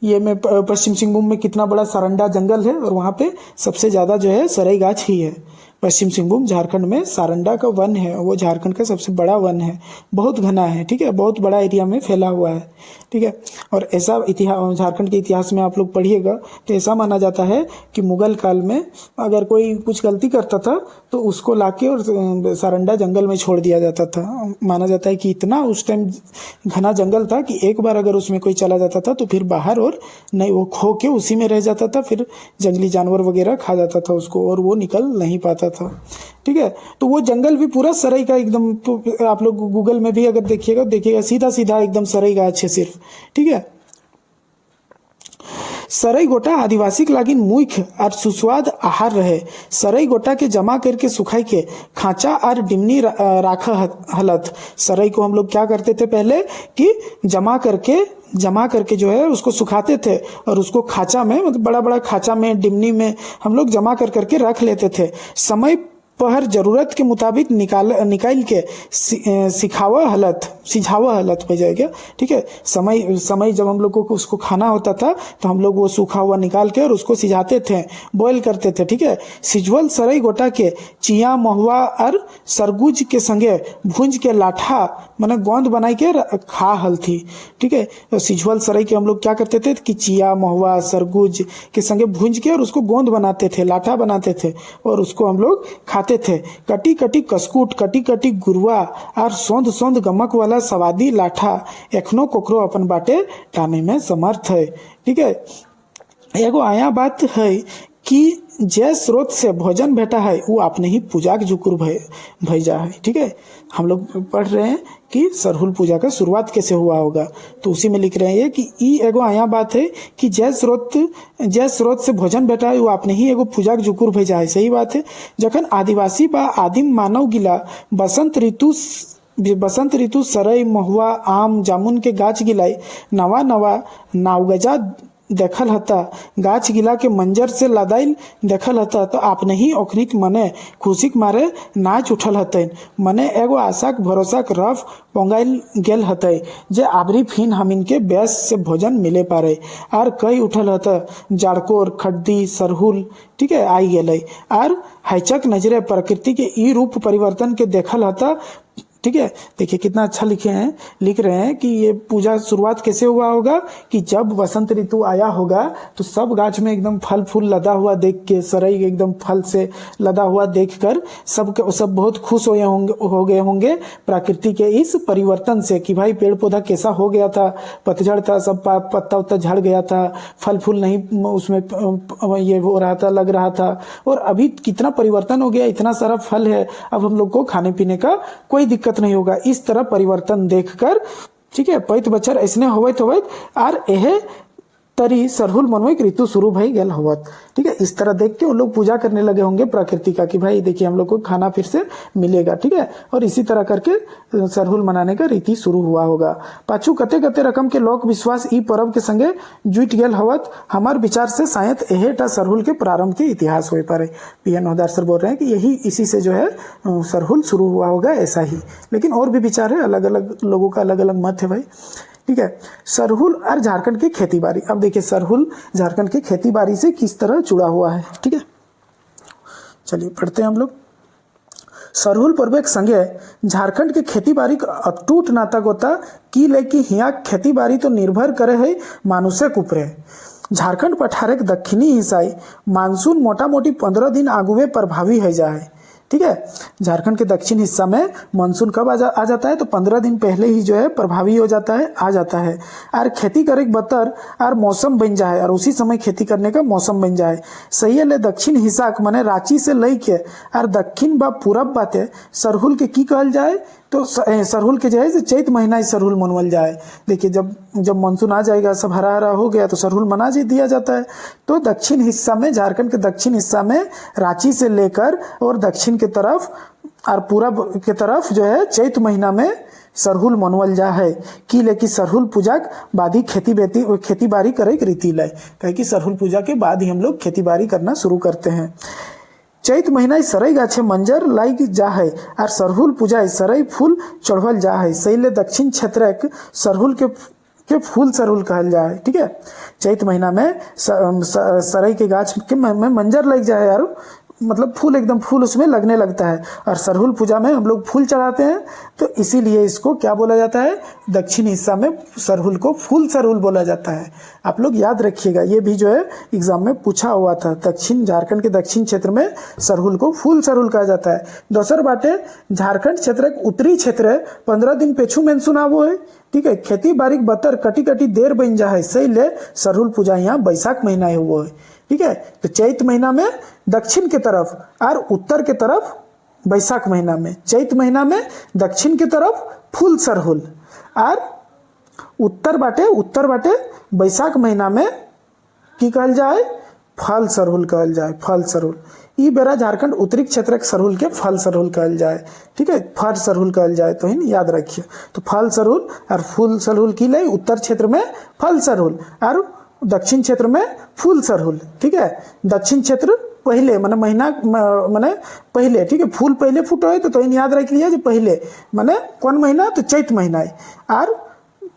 ये में पश्चिम सिंहभूम में कितना बड़ा सारंडा जंगल है और वहां पे सबसे ज्यादा जो है सरई गाछ ही है। पश्चिम सिंहभूम झारखंड में सारंडा का वन है, वो झारखंड का सबसे बड़ा वन है, बहुत घना है। ठीक है। बहुत बड़ा एरिया में फैला हुआ है। ठीक है। और ऐसा इतिहास झारखंड के इतिहास में आप लोग पढ़िएगा तो ऐसा माना जाता है कि मुगल काल में अगर कोई कुछ गलती करता था तो उसको लाके और सारंडा जंगल में छोड़ दिया जाता था। माना जाता है कि इतना उस टाइम घना जंगल था कि एक बार अगर उसमें कोई चला जाता था तो फिर बाहर और नहीं, वो खो के उसी में रह जाता था, फिर जंगली जानवर वगैरह खा जाता था उसको और वो निकल नहीं पाता था। ठीक है। तो वो जंगल भी पूरा सरई का एकदम, तो आप लोग गूगल में भी अगर देखिएगा सीधा सीधा एकदम सरई गाछ है सिर्फ। ठीक है। सरई गोटा आदिवासी के लागिन मुख्य और सुस्वाद आहार रहे। सरई गोटा के जमा करके सुखाई के खांचा और डिमनी राख हलत। सरई को हम लोग क्या करते थे पहले कि जमा करके जो है उसको सुखाते थे और उसको खांचा में, मतलब बड़ा बड़ा खांचा में, डिमनी में हम लोग जमा करके रख लेते थे। समय पर जरूरत के मुताबिक निकाल के सिझावा हलत हो जाएगा। ठीक है। समय जब हम लोग को उसको खाना होता था तो हम लोग वो सूखा हुआ निकाल के और उसको सिझाते थे, बॉईल करते थे। ठीक है। सिझवल सरई गोटा के चिया, महुआ और सरगुज के संगे भूंज के लाठा माने गोंद बनाई के खा हल थी। ठीक है। तो सिझवल सरई के हम लोग क्या करते थे कि चिया, महुआ, सरगुज के संगे भूंज के और उसको गोंद बनाते थे, लाठा बनाते थे और उसको हम लोग खाते थे। कटी कटी कस्कूट, कटी कटी गुरुआ और सोंध सोंध गमक वाला सवादी लाठा एखनो कोकरो अपन बाटे टाने में समर्थ है। ठीक है। एगो आया बात है कि जय स्रोत से भोजन भेटा है वो आपने ही पूजा के जुकुर भेजा है। ठीक है। हम लोग पढ़ रहे हैं कि सरहुल पूजा का शुरुआत कैसे हुआ होगा, तो उसी में लिख रहे हैं कि ई एगो आया बात है कि जय स्रोत से भोजन भेटा है वो आपने ही एगो पूजा के जुकुर भेजा है। सही बात है। जखन आदिवासी बा आदिम मानव गिला बसंत ऋतु सरई, महुआ, आम, जामुन के गाछ गिलाई नवा नावगजा देखल हता, गाछ गिला के मंजर से लदाइल देखल हता तो आपने ही ओखनिक मने खुशिक मारे नाच उठल हतैन। मने एगो आशाक भरोसाक रफ पोंगाइल गेल हतै जे आबरी फिन हमिन के बेस से भोजन मिले पारे आर कई उठल हता जाड़कोर, खड्डी, सरहुल। ठीक है। आई गेलै आर हैचक नजरे प्रकृति के ई रूप परिवर्तन के देखल हता। ठीक है, देखिए कितना अच्छा लिख रहे हैं कि ये पूजा शुरुआत कैसे हुआ होगा कि जब वसंत ऋतु आया होगा तो सब गाछ में एकदम फल फूल लदा हुआ देख के, सरई एकदम फल से लदा हुआ देखकर सब बहुत खुश हो गए होंगे प्रकृति के इस परिवर्तन से कि भाई पेड़ पौधा कैसा हो गया था, पतझड़ था, सब पत्ता उत्ता झड़ गया था, फल फूल नहीं उसमें ये हो रहा था, लग रहा था, और अभी कितना परिवर्तन हो गया, इतना सारा फल है, अब हम लोग को खाने पीने का कोई दिक्कत नहीं होगा। इस तरह परिवर्तन देखकर, ठीक है, पैत बचर ऐसने होवत आर एहे तरी सरहुल मनोइक ऋतु शुरू भई गेल होवत। ठीक है, इस तरह देख के वो लोग पूजा करने लगे होंगे प्रकृति का कि भाई देखिए हम लोग को खाना फिर से मिलेगा। ठीक है, और इसी तरह करके सरहुल मनाने का रीति शुरू हुआ होगा। पाछू कते कते रकम के लोक विश्वास ई पर्व के संगे जुट गेल होवत। हमार विचार से शायद एहेटा सरहुल के प्रारंभ के इतिहास हो पारे। पीएन हवलदार सर बोल रहे हैं कि यही इसी से जो है सरहुल शुरू हुआ होगा, ऐसा ही। लेकिन और भी विचार है, अलग अलग लोगों का अलग अलग मत है भाई। ठीक है, सरहुल और झारखंड की खेती बाड़ी। अब देखिए सरहुल झारखंड की खेती बाड़ी से किस तरह जुड़ा हुआ है। ठीक है, चलिए पढ़ते हैं हम लोग। सरहुल पर्व के संगे झारखंड के खेती बाड़ी का अटूट नाता गोता की लेकि हिया खेती बाड़ी तो निर्भर करे है मानुषे के ऊपर। झारखंड पठार के दक्षिणी हिस्साई मानसून मोटा मोटी 15 दिन आगुए प्रभावी है जाए। ठीक है, झारखंड के दक्षिण हिस्सा में मानसून कब आ जाता है तो 15 दिन पहले ही जो है प्रभावी हो जाता है, आ जाता है। और खेती करे बतर और मौसम बन जाए, और उसी समय खेती करने का मौसम बन जाए। सही है, दक्षिण हिस्सा माने रांची से लई के और दक्षिण बा पूरब बाते सरहुल के की कहल जाए तो सरहुल के जो है चैत महीना ही सरहुल मनवल जाए। देखिए जब मानसून आ जाएगा, सब हरा हरा हो गया तो सरहुल मना दिया जाता है। तो दक्षिण हिस्सा में, झारखंड के दक्षिण हिस्सा में रांची से लेकर और दक्षिण के तरफ और पूरब के तरफ जो है चैत महीना में सरहुल मनवल जा है कि लेकिन सरहुल पूजा के बाद ही खेती बाड़ी करे रीति लय। कहे कि सरहुल पूजा के बाद ही हम लोग खेती बाड़ी करना शुरू करते हैं। चैत महीना सरई गाछे मंजर लाइक जा है और सरहुल पूजा सरई फूल चढ़वल जा है। सही दक्षिण क्षेत्र सरहुल के फूल सरहुल कहल जाए। ठीक है, चैत महीना में सरई के गाछ के में मंजर लग जाए यार, मतलब फूल एकदम फूल उसमें लगने लगता है। और सरहुल पूजा में हम लोग फूल चढ़ाते हैं, तो इसीलिए इसको क्या बोला जाता है, दक्षिण हिस्सा में सरहुल को फूल सरहुल बोला जाता है। आप लोग याद रखिएगा, ये भी जो है एग्जाम में पूछा हुआ था। दक्षिण झारखंड के दक्षिण क्षेत्र में सरहुल को फूल सरहुल कहा जाता है। दोसर बाटे झारखंड क्षेत्र उत्तरी क्षेत्र 15 दिन पेछू मानसून आवो है। ठीक है, खेती बाड़ी बतर कटी कटी देर बन जा है, सही ले सरहुल पूजा यहाँ बैसाख महीना हुआ है। ठीक है, तो चैत महीना में दक्षिण के तरफ और उत्तर के तरफ बैसाख महीना में, चैत महीना में दक्षिण की तरफ फूल सरहुल और उत्तर बाटे बैसाख महीना में की कहल जाए, फल सरहुल कहल जाए, फल सरहुल। ई बेरा झारखंड उत्तरी क्षेत्र के सरहुल के फल सरहुल कहल जाए। ठीक है, फल सरहुल कहल जाए, तो ही याद रखिए। तो फल सरहुल और फूल सरहुल की ले, उत्तर क्षेत्र में फल सरहुल और दक्षिण क्षेत्र में फूल सरहुल। ठीक है, दक्षिण क्षेत्र पहले माने महीना माने पहले, ठीक है, फूल पहले फूटो है तो याद रख लिया जो पहले माने कौन महीना तो चैत महीना है, और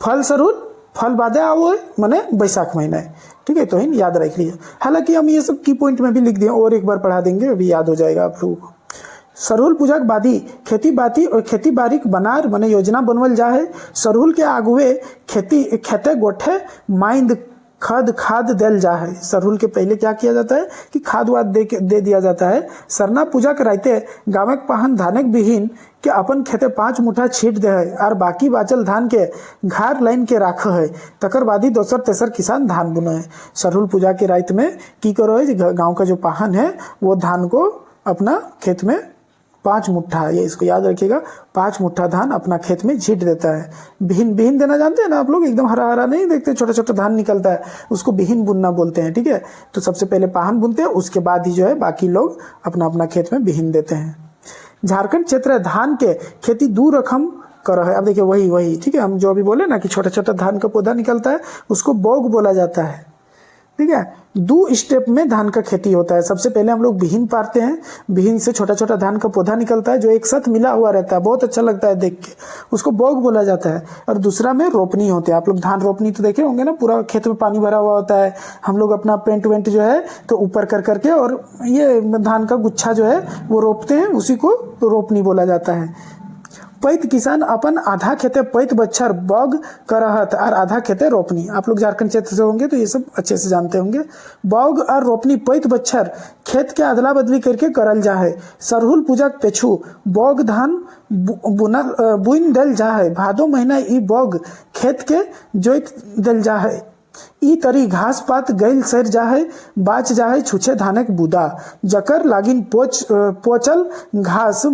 फल सरहुल फल बादे आओ है माने बैसाख महीना है। ठीक है, तो याद रख लिया। हालांकि हम ये सब की पॉइंट में भी लिख दिए, और एक बार पढ़ा देंगे, अभी याद हो जाएगा आप लोगों को। सरहुल पूजा के बादी खेती बाती और खेती बाड़ी बनार मने योजना बनवल जा है। सरहुल के आगुए खेते गोठे माइंद खाद देल जा है। सरहुल के पहले क्या किया जाता है कि खाद वाद दे दिया जाता है। सरना पूजा कराते गाँव के पाहन धानक बिहीन के अपन खेते 5 मुठा छीट दे है और बाकी बाचल धान के घार लाइन के राख है। तकर बादी दोसर तेसर किसान धान बुने है। सरहुल पूजा के रात में की करो है, गाँव का जो पाहन है वो धान को अपना खेत में 5 मुट्ठा, ये इसको याद रखिएगा, 5 मुट्ठा धान अपना खेत में छीट देता है। बिहीन देना जानते हैं ना आप लोग, एकदम हरा हरा नहीं देखते, छोटा छोटा धान निकलता है, उसको बिहीन बुनना बोलते हैं। ठीक है, तो सबसे पहले पाहन बुनते हैं, उसके बाद ही जो है बाकी लोग अपना अपना खेत में बिहीन देते हैं। झारखंड क्षेत्र धान के खेती 2 रकम करो है। अब देखिए वही ठीक है, हम जो अभी बोले ना कि छोटा छोटा धान का पौधा निकलता है, उसको बोग बोला जाता है। ठीक है, 2 स्टेप में धान का खेती होता है। सबसे पहले हम लोग बिहीन पारते हैं, बिहीन से छोटा छोटा धान का पौधा निकलता है जो एक साथ मिला हुआ रहता है, बहुत अच्छा लगता है देख के, उसको बोग बोला जाता है। और दूसरा में रोपनी होती है। आप लोग धान रोपनी तो देखे होंगे ना, पूरा खेत में पानी भरा हुआ होता है, हम लोग अपना पेंट वेंट जो है तो ऊपर कर करके और ये धान का गुच्छा जो है वो रोपते हैं, उसी को रोपनी बोला जाता है। पैत किसान अपन आधा खेते पैत बच्छर बौग करहत और आधा खेते रोपनी। आप लोग झारखंड क्षेत्र से होंगे तो ये सब अच्छे से जानते होंगे। बौग और रोपनी पैत बच्छर खेत के अदला बदली करके करल जा है। सरहुल पूजा के पेछू बौग धान बुन दिल जा है। भादो महीना ई बौग खेत के जोत दिल जा है। ई तरी घास पात गैल सर जा है, बाच जा है छुछे धानक बुदा। जकर लागिन पोचल घास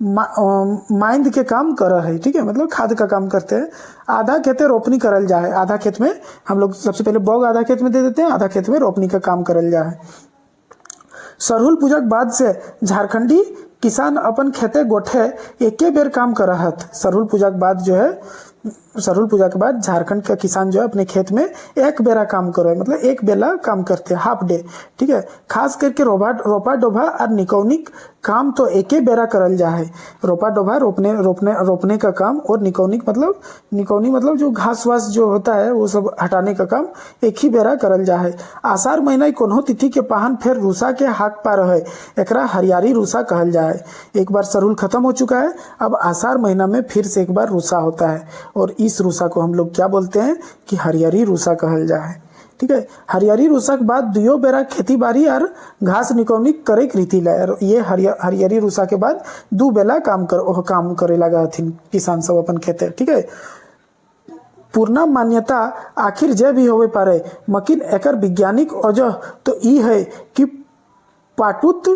माइंद के काम कर है। ठीक है, मतलब खाद का काम करते हैं। आधा खेते रोपनी करल जा है। आधा खेत में हम लोग सबसे पहले बौग आधा खेत में दे देते हैं, आधा खेत में रोपनी का काम करल जा है। सरहुल पूजा के बाद से झारखंडी किसान अपन खेते गोठे एके बेर काम करहत। सरहुल पूजा के बाद जो है, सरहुल पूजा के बाद झारखंड का किसान जो है अपने खेत में एक बेरा काम करो है, मतलब एक बेला काम करते हैं, हाफ डे। ठीक है, खास करके रोपा डोभा और निकौनी काम तो एके बेरा करल जा है। रोपा डोभा रोपने का काम और निकौनी मतलब जो घास वास जो होता है वो सब हटाने का काम एक ही बेरा करल जा है। आषाढ़ महीना कोनो तिथि के पाहन फिर रूसा के हाक पा रहे, एकरा हरियारी रूसा कहल जा है। एक बार सरहुल खत्म हो चुका है, अब आषाढ़ महीना में फिर से एक बार रूसा होता है और इस रूसा को हम लोग क्या बोलते हैं कि हरियारी रूसा कहल जा है। ठीक है, हरियारी रूसा के बाद दुयो बेरा खेती बाड़ी और घास निकौनी करे के रीति ला। ये हरियारी रूसा के बाद दू बेला काम करे लगा हथिन किसान सब अपन खेते। ठीक है, पूर्ण मान्यता आखिर जे भी होवे पारे, मकिन एकर वैज्ञानिक वजह तो ई है कि पाटुत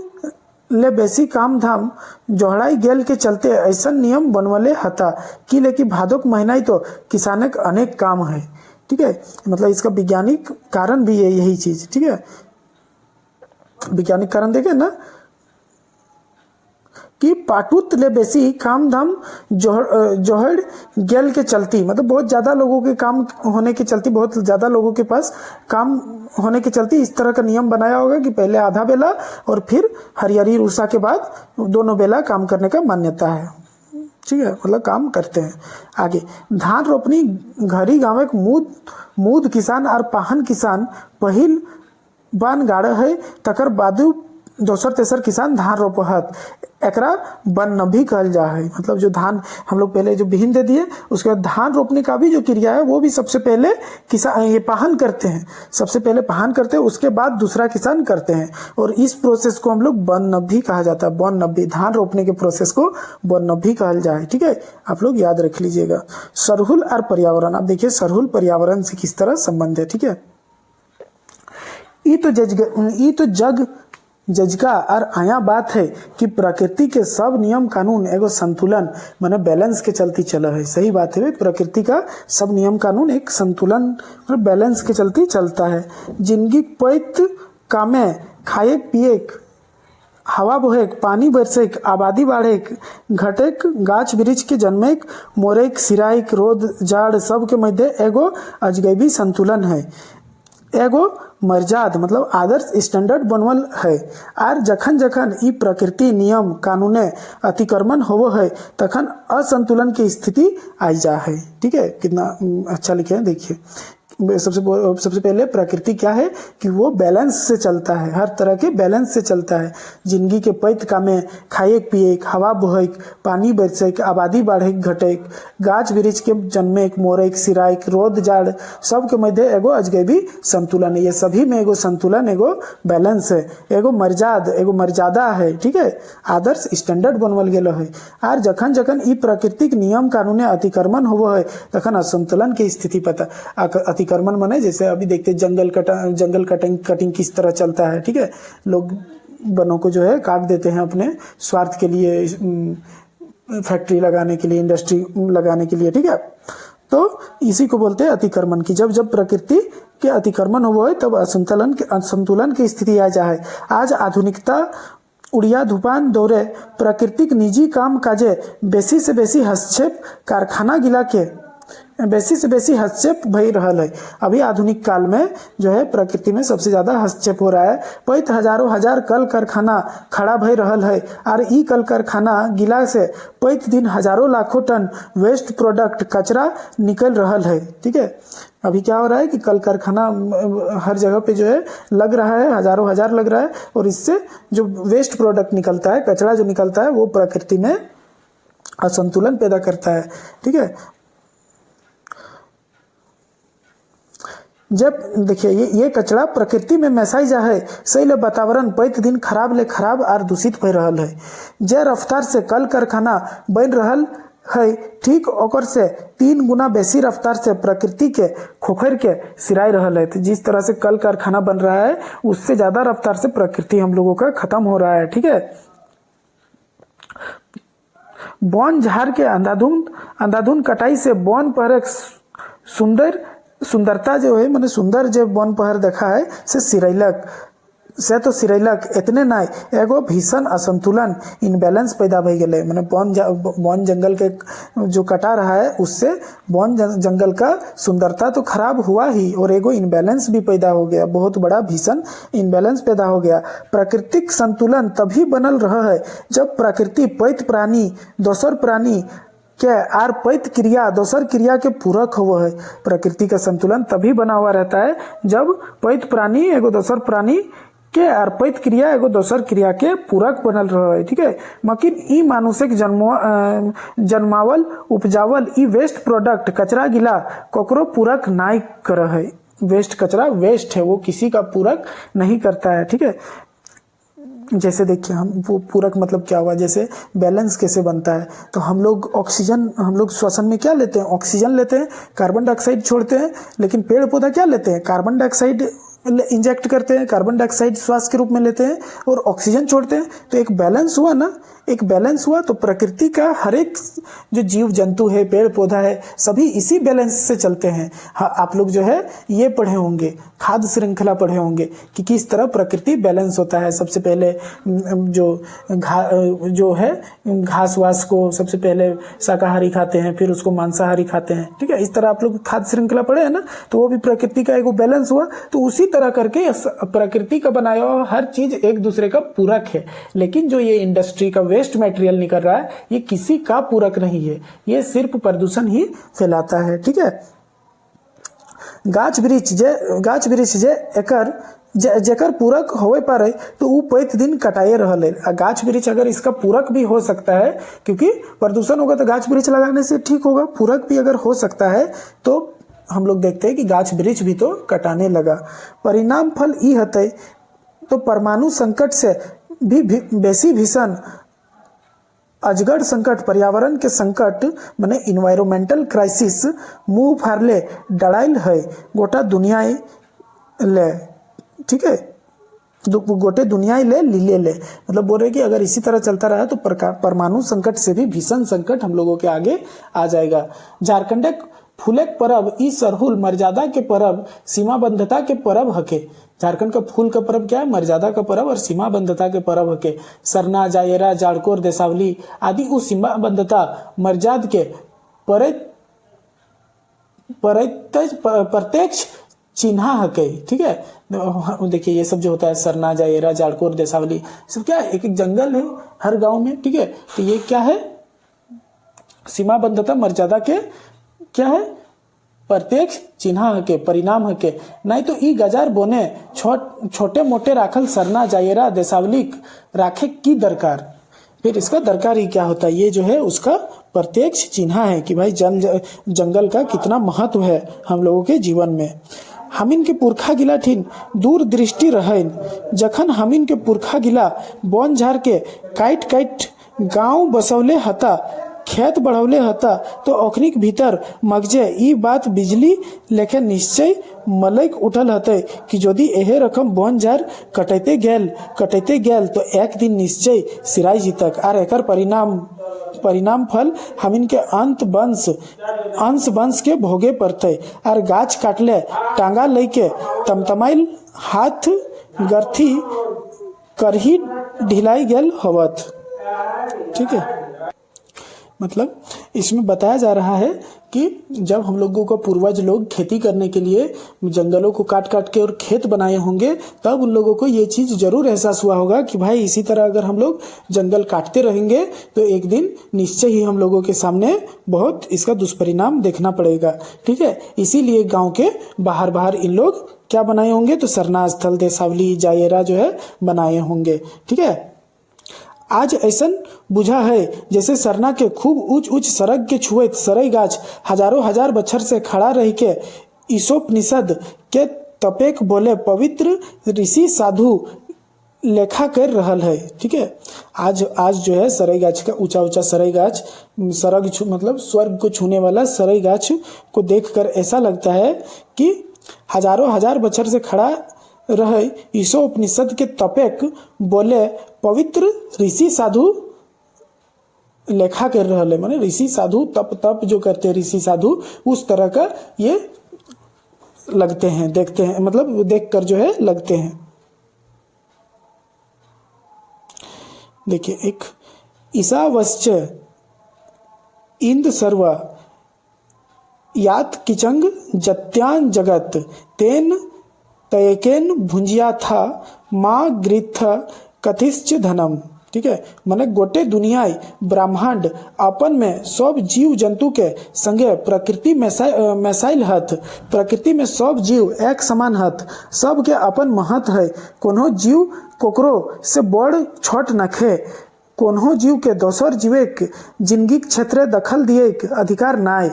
ले बेसी काम धाम जोहड़ाई गेल के चलते ऐसा नियम बनवले हता कि लेकिन भादोक महीना ही तो किसानक अनेक काम है। ठीक है, मतलब इसका वैज्ञानिक कारण भी है यही चीज। ठीक है, वैज्ञानिक कारण देखे ना कि पाटुत ले बेसी काम धाम जोहड़ गेल के चलती, मतलब बहुत ज्यादा लोगों के काम होने के चलती, बहुत ज्यादा लोगों के पास काम होने के चलते इस तरह का नियम बनाया होगा कि पहले आधा बेला और फिर हरियारी रूसा के बाद दोनों बेला काम करने का मान्यता है। ठीक है, मतलब काम करते हैं। आगे धान रोपनी घरी गाँव मूद किसान और पाहन किसान पहिल बान गाड़ा है, तकर बादू दोसर तेसर किसान धान रोपहत, एकरा बननभी कहल जा है। मतलब जो धान हम लोग पहले जो बिहीन दे दिए उसके बाद धान रोपने का भी जो क्रिया है वो भी सबसे पहले किसान ये पाहन करते हैं, सबसे पहले पाहन करते हैं, उसके बाद दूसरा किसान करते हैं और इस प्रोसेस को हम लोग बननभी कहा जाता है। बननभी, धान रोपने के प्रोसेस को बननभी कहल जाए। ठीक है, आप लोग याद रख लीजिएगा। सरहुल और पर्यावरण, आप देखिए सरहुल पर्यावरण से किस तरह संबंध है। ठीक है, ये तो जग जजका और आया बात है कि प्रकृति के सब नियम कानून एगो संतुलन माने बैलेंस के चलती चला है। सही बात है, प्रकृति का सब नियम कानून एक संतुलन और बैलेंस के चलती चलता है। जिंदगी पैत कामे खाएक पिएक, हवा बहेक, पानी बरसेक, आबादी बढ़ेक, घटेक, गाछ वृक्ष के जन्मेक, मोरेक, सिराइक, रोद जाड़ सब के मध्य एगो अजगैबी संतुलन है, एगो मर्याद मतलब आदर्श स्टैंडर्ड बनवल है। आर जखन जखन ई प्रकृति नियम कानूने अतिक्रमण होवो है तखन असंतुलन की स्थिति आई जा है। ठीक है, कितना अच्छा लिखे हैं देखिए। सबसे पहले प्रकृति क्या है कि वो बैलेंस से चलता है, हर तरह के बैलेंस से चलता है। जिंदगी के पैत कामे खाएक पिएक, हवा बहेक, पानी बरसेक, आबादी बढ़ेक घटेक, गाछ वृक्ष के जन्मेक, मोरेक, सिराइक, रोद जाड़ सब के मध्य एगो अजगैबी संतुलन है। ये सभी में एगो संतुलन, एगो बैलेंस है, एगो मर्यादा है। ठीक है, आदर्श स्टैंडर्ड बनवल गेलो है। आर जखन जखन ई प्राकृतिक नियम कानूने अतिक्रमण होवो है तखन असंतुलन की स्थिति पता अतिक्रमण माने जैसे अभी देखते जंगल कटिंग किस तरह चलता है। ठीक है, लोग वनों को जो है काट देते हैं अपने स्वार्थ के लिए, फैक्ट्री लगाने के लिए, इंडस्ट्री लगाने के लिए। ठीक है, तो इसी को बोलते हैं अतिक्रमण की। जब प्रकृति के अतिक्रमण हो है तब असंतुलन की स्थिति आ जाए। आज आधुनिकता उड़िया धूपान दौरे प्राकृतिक निजी काम काजे बेसी से बेसी हस्तक्षेप कारखाना गिला के बेसी से बेसी हस्तक्षेप भई रहल है। अभी आधुनिक काल में जो है प्रकृति में सबसे ज्यादा हस्तक्षेप हो रहा है। पैत हजारों हजार कल कारखाना खड़ा भई रहल है और ई कल कारखाना गिला से पैत दिन हजारों लाखों टन वेस्ट प्रोडक्ट कचरा निकल रहल है। ठीक है, अभी क्या हो रहा है कि कल कारखाना हर जगह पे जो है लग रहा है, हजारों हजार लग रहा है और इससे जो वेस्ट प्रोडक्ट निकलता है, कचरा जो निकलता है वो प्रकृति में असंतुलन पैदा करता है। ठीक है, जब देखिए ये कचरा प्रकृति में मैसाइजा है सही ले वातावरण पैत दिन खराब ले खराब और दूषित हो रहल है। जे रफ्तार से कल कारखाना बन रहल है ठीक ओकर से 3 गुना बेसी रफ्तार से प्रकृति के खोखर के सिराई रहल है। तो जिस तरह से कल कारखाना बन रहा है उससे ज्यादा रफ्तार से प्रकृति हम लोगों का खत्म हो रहा है। ठीक है, वन झाड़ के अंधाधुंध कटाई से वन पर एक सुंदरता जो है मैंने सुंदर जो वन पहर देखा है से सिरैलक इतने ना एगो भीषण असंतुलन इनबैलेंस पैदा हो गए। मैंने वन जंगल के जो कटा रहा है उससे वन जंगल का सुंदरता तो खराब हुआ ही और एगो इनबैलेंस भी पैदा हो गया, बहुत बड़ा भीषण इनबैलेंस पैदा हो गया। प्राकृतिक संतुलन तभी बनल रहा है जब प्रकृति पैत प्राणी दोसर प्राणी के आर पैत क्रिया दोसर क्रिया के पूरक हुआ है। प्रकृति का संतुलन तभी बना हुआ रहता है जब पैत प्राणी एगो दोसर प्राणी के आर पैत क्रिया एगो दोसर क्रिया के पूरक बनल रहा है। ठीक है, मकिन ई मानुषिक जन्मावल उपजावल ई वेस्ट प्रोडक्ट कचरा गिला ककरो पूरक नाई कर है। वेस्ट कचरा वेस्ट है, वो किसी का पूरक नहीं करता है। ठीक है, जैसे देखिए हम वो पूरक मतलब क्या हुआ, जैसे बैलेंस कैसे बनता है। तो हम लोग ऑक्सीजन हम लोग श्वसन में क्या लेते हैं, ऑक्सीजन लेते हैं, कार्बन डाइऑक्साइड छोड़ते हैं। लेकिन पेड़ पौधा क्या लेते हैं, कार्बन डाइऑक्साइड इंजेक्ट करते हैं, कार्बन डाइऑक्साइड श्वास के रूप में लेते हैं और ऑक्सीजन छोड़ते हैं। तो एक बैलेंस हुआ ना, एक बैलेंस हुआ। तो प्रकृति का हर एक जो जीव जंतु है पेड़ पौधा है सभी इसी बैलेंस से चलते हैं। हाँ, आप लोग जो है ये पढ़े होंगे, खाद्य श्रृंखला पढ़े होंगे कि किस तरह प्रकृति बैलेंस होता है। सबसे पहले जो है घास वास को सबसे पहले शाकाहारी खाते हैं, फिर उसको मांसाहारी खाते हैं। ठीक है, इस तरह आप लोग खाद्य श्रृंखला पढ़े हैं ना, तो वो भी प्रकृति का एक बैलेंस हुआ। तो उसी तरह करके प्रकृति का बनाया हुआ हर चीज एक दूसरे का पूरक है। लेकिन जो ये इंडस्ट्री का वेस्ट मटेरियल निकल रहा है ये किसी का पूरक नहीं है, ये सिर्फ प्रदूषण ही फैलाता है। ठीक है, गाछ वृक्ष जे एकर जेकर पूरक होवे पारे तो ऊ पैत दिन कटाए रहल है। गाछ वृक्ष अगर इसका पूरक भी हो सकता है, क्योंकि प्रदूषण होगा तो गाछ वृक्ष लगाने से ठीक होगा, पूरक भी अगर हो सकता है तो हम लोग देखते हैं कि गाछ वृक्ष भी तो कटाने लगा। परिणाम फल ई हते तो परमाणु संकट से भी बेसी भीषण अजगर संकट पर्यावरण के संकट माने इन्वायरमेंटल क्राइसिस मुंह फाड़ले डराइल है गोटा दुनिया ले। ठीक है, गोटे दुनिया ले लीले ले मतलब बोल रहे कि अगर इसी तरह चलता रहा तो परमाणु संकट से भी भीषण संकट हम लोगों के आगे आ जाएगा। झारखंड फूलेक परब ई सरहुल मर्यादा के परब सीमाबद्धता के परब हके। झारखंड का फूल का परब क्या है, मर्यादा का परब और सीमाबद्धता के परब हके। सरना जायरा जाड़कोर देसावली आदि उस सीमाबद्धता मर्याद के प्रत्यक्ष चिन्हा हके। ठीक है, देखिए ये सब जो होता है सरना जायरा जाड़कोर देसावली सब क्या है, एक एक जंगल है हर गांव में। ठीक है, तो ये क्या है, सीमाबद्धता मर्यादा के क्या है, प्रत्यक्ष चिन्ह के परिणाम के। नहीं तो ई गजार बोने छोटे मोटे राखल सरना जायरा देसावली राखे की दरकार। फिर इसका दरकार ही क्या होता है, ये जो है उसका प्रत्यक्ष चिन्ह है कि भाई जंगल का कितना महत्व है हम लोगों के जीवन में। हमिन के पुरखा गिला ठिन दूर दृष्टि रहन, जखन हमिन के पुरखा गिला वन झाड़ के काट गांव बसौले हता खेत बढ़ौले हता तो ओखनिक भीतर मगजे ई बात बिजली लेखे निश्चय मलक उठल हते कि यदि एहे रकम वन झाड़ कटते गेल तो एक दिन निश्चय सिराई जीतक। आर एकर परिणाम फल हमिन के अंश वंश के भोगे पड़ते। आर गाछ काटले टांगा लेके तमतमाइल हाथ गर्थी करही ढिलाई गेल होवत। ठीक है, मतलब इसमें बताया जा रहा है कि जब हम लोगों को पूर्वज लोग खेती करने के लिए जंगलों को काट के और खेत बनाए होंगे तब उन लोगों को ये चीज जरूर एहसास हुआ होगा कि भाई इसी तरह अगर हम लोग जंगल काटते रहेंगे तो एक दिन निश्चय ही हम लोगों के सामने बहुत इसका दुष्परिणाम देखना पड़ेगा। ठीक है, इसीलिए गांव के बाहर इन लोग क्या बनाए होंगे, तो सरना स्थल देसावली जायरा जो है बनाए होंगे। ठीक है, आज ऐसन बुझा है जैसे सरना के खूब ऊंच ऊंच सरग के छुएत सरई गाछ हजारों हजार बछर से खड़ा रह के ईसोपनिषद के तपेक बोले पवित्र ऋषि साधु लेखा कर रहल है। ठीक है, आज आज जो है सरई गाछ का ऊंचा ऊंचा सरई गाछ मतलब स्वर्ग को छूने वाला सरई गाछ को देखकर ऐसा लगता है कि हजारों हजार बछर से खड़ा रहे ईसो उपनिषद के तपेक बोले पवित्र ऋषि साधु लेखा कर रहल है। माने ऋषि साधु तप जो करते हैं ऋषि साधु उस तरह का ये लगते हैं, देखते हैं, मतलब देखकर जो है लगते हैं। देखिए एक ईसावश्च इंद सर्व यात किचंग जत्यान जगत तेन तयकेन भुंजिया था माँ गृथ कथिश्च धनम। ठीक है, माने गोटे दुनियाई ब्रह्मांड अपन में सब जीव जंतु के संगे प्रकृति मैसाइल हथ। प्रकृति में सब जीव एक समान हथ, सब के अपन महत है। कोनो जीव कोकरो से बड़ छोट नखे, कोनो जीव के दोसर जीवे जिंदगी क्षेत्र दखल दिए अधिकार नाय।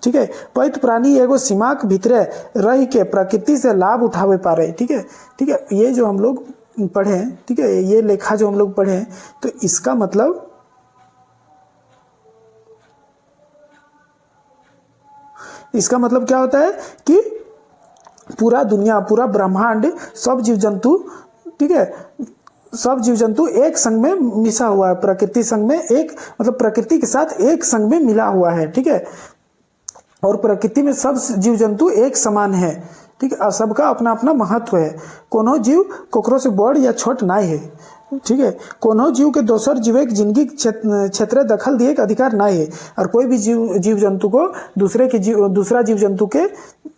ठीक है, पैत प्राणी एगो सीमाक भीतरे रह के प्रकृति से लाभ उठावे पारे। ठीक है, ठीक है, ये जो हम लोग पढ़े, ठीक है, ये लेखा जो हम लोग पढ़े तो इसका मतलब क्या होता है कि पूरा दुनिया, पूरा ब्रह्मांड, सब जीव जंतु, ठीक है, सब जीव जंतु एक संग में मिशा हुआ है, प्रकृति संग में एक मतलब प्रकृति के साथ एक संग में मिला हुआ है। ठीक है, और प्रकृति में सब जीव जंतु एक समान है। ठीक है, सबका अपना अपना महत्व है। कोनो जीव कोकरो से बड़ या छोट नाय है। ठीक है, कोनो जीव के दोसर जीव के जिंदगी क्षेत्र दखल दिए के अधिकार नाय है, और कोई भी जीव जंतु को दूसरा जीव जंतु के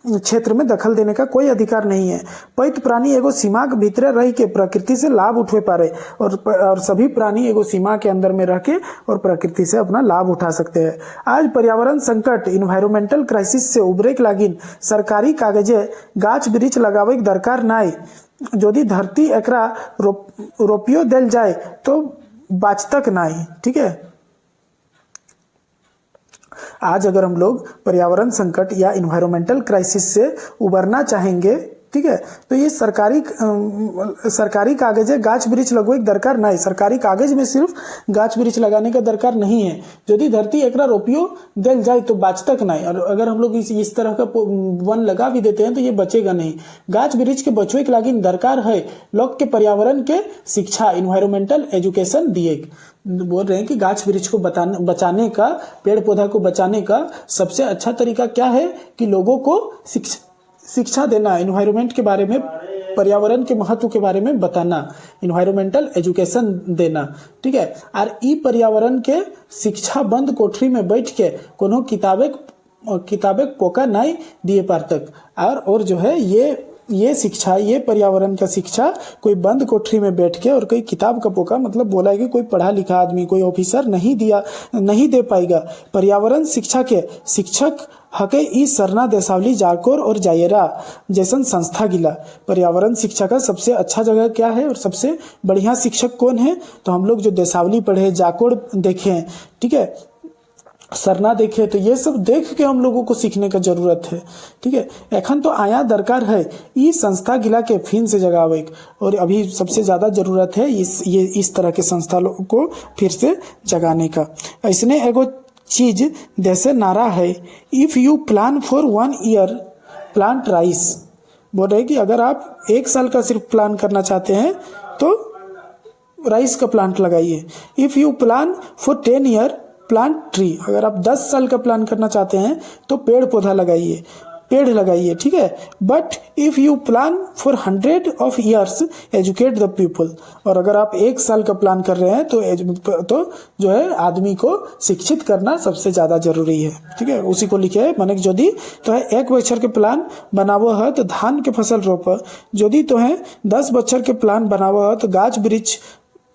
क्षेत्र में दखल देने का कोई अधिकार नहीं है। पैत प्राणी एगो सीमा के भीतर रह के प्रकृति से लाभ उठे पारे, और सभी प्राणी एगो सीमा के अंदर में रह के और प्रकृति से अपना लाभ उठा सकते हैं। आज पर्यावरण संकट इन्वायरमेंटल क्राइसिस से उबरे के लागिन सरकारी कागजे गाछ वृक्ष लगावे के दरकार नाय। यदि धरती एकरा रोपियो देल जाए तो बाचतक नाई। ठीक है, आज अगर हम लोग पर्यावरण संकट या इन्वायरमेंटल क्राइसिस से उबरना चाहेंगे, ठीक है, तो ये सरकारी कागज गाछ वृक्ष लगवाने की दरकार नहीं। सरकारी कागज में सिर्फ गाछ वृक्ष लगाने का दरकार नहीं है। यदि धरती एकरा रोपियो देल जाए तो बाचतक नहीं, और अगर हम लोग इस तरह का वन लगा भी देते हैं तो ये बचेगा नहीं। गाछ वृक्ष के बचवे के लागी दरकार है लोग के पर्यावरण के शिक्षा, इन्वायरमेंटल एजुकेशन दिए। बोल रहे हैं कि गाछ वृक्ष को बचाने का, पेड़ पौधा को बचाने का सबसे अच्छा तरीका क्या है कि लोगों को शिक्षा देना, इन्वायरमेंट के बारे में, पर्यावरण के महत्व के बारे में बताना, इन्वायरमेंटल एजुकेशन देना। ठीक है, और ई पर्यावरण के शिक्षा बंद कोठरी में बैठ के कोनो किताबें पोका नहीं दिए पार तक। और जो है ये शिक्षा, ये पर्यावरण का शिक्षा कोई बंद कोठरी में बैठ के और कोई किताब का पोका मतलब बोला है कि कोई पढ़ा लिखा आदमी, कोई ऑफिसर नहीं दे पाएगा। पर्यावरण शिक्षा के शिक्षक हके ई सरना देसावली जाकोर और जायरा जैसन संस्था गिला। पर्यावरण शिक्षा का सबसे अच्छा जगह क्या है और सबसे बढ़िया शिक्षक कौन है? तो हम लोग जो देसावली पढ़े, जाकोर देखे, ठीक है, सरना देखे, तो ये सब देख के हम लोगों को सीखने का जरूरत है। ठीक है, एखन तो आया दरकार है ई संस्था गिला के फिर से जगावे, और अभी सबसे ज्यादा जरूरत है इस तरह के संस्था को फिर से जगाने का। ऐसने एगो चीज जैसे नारा है, if you plan for 1 year plant rice. बोल रहे कि अगर आप 1 साल का सिर्फ प्लान करना चाहते हैं तो राइस का प्लांट लगाइए। If you plan for 10 year plant tree. अगर आप 10 साल का प्लान करना चाहते हैं तो पेड़ पौधा लगाइए, पेड़ लगाइए। ठीक है, but if you plan for 100 of years educate the people. और अगर आप 1 साल का प्लान कर रहे हैं तो जो है आदमी को शिक्षित करना सबसे ज्यादा जरूरी है। ठीक है, उसी को लिखे है माने यदि तो है 1 बछर के प्लान बनावो है तो धान के फसल रोप, यदि तो है 10 बछर के प्लान बनावो है तो गाछ वृक्ष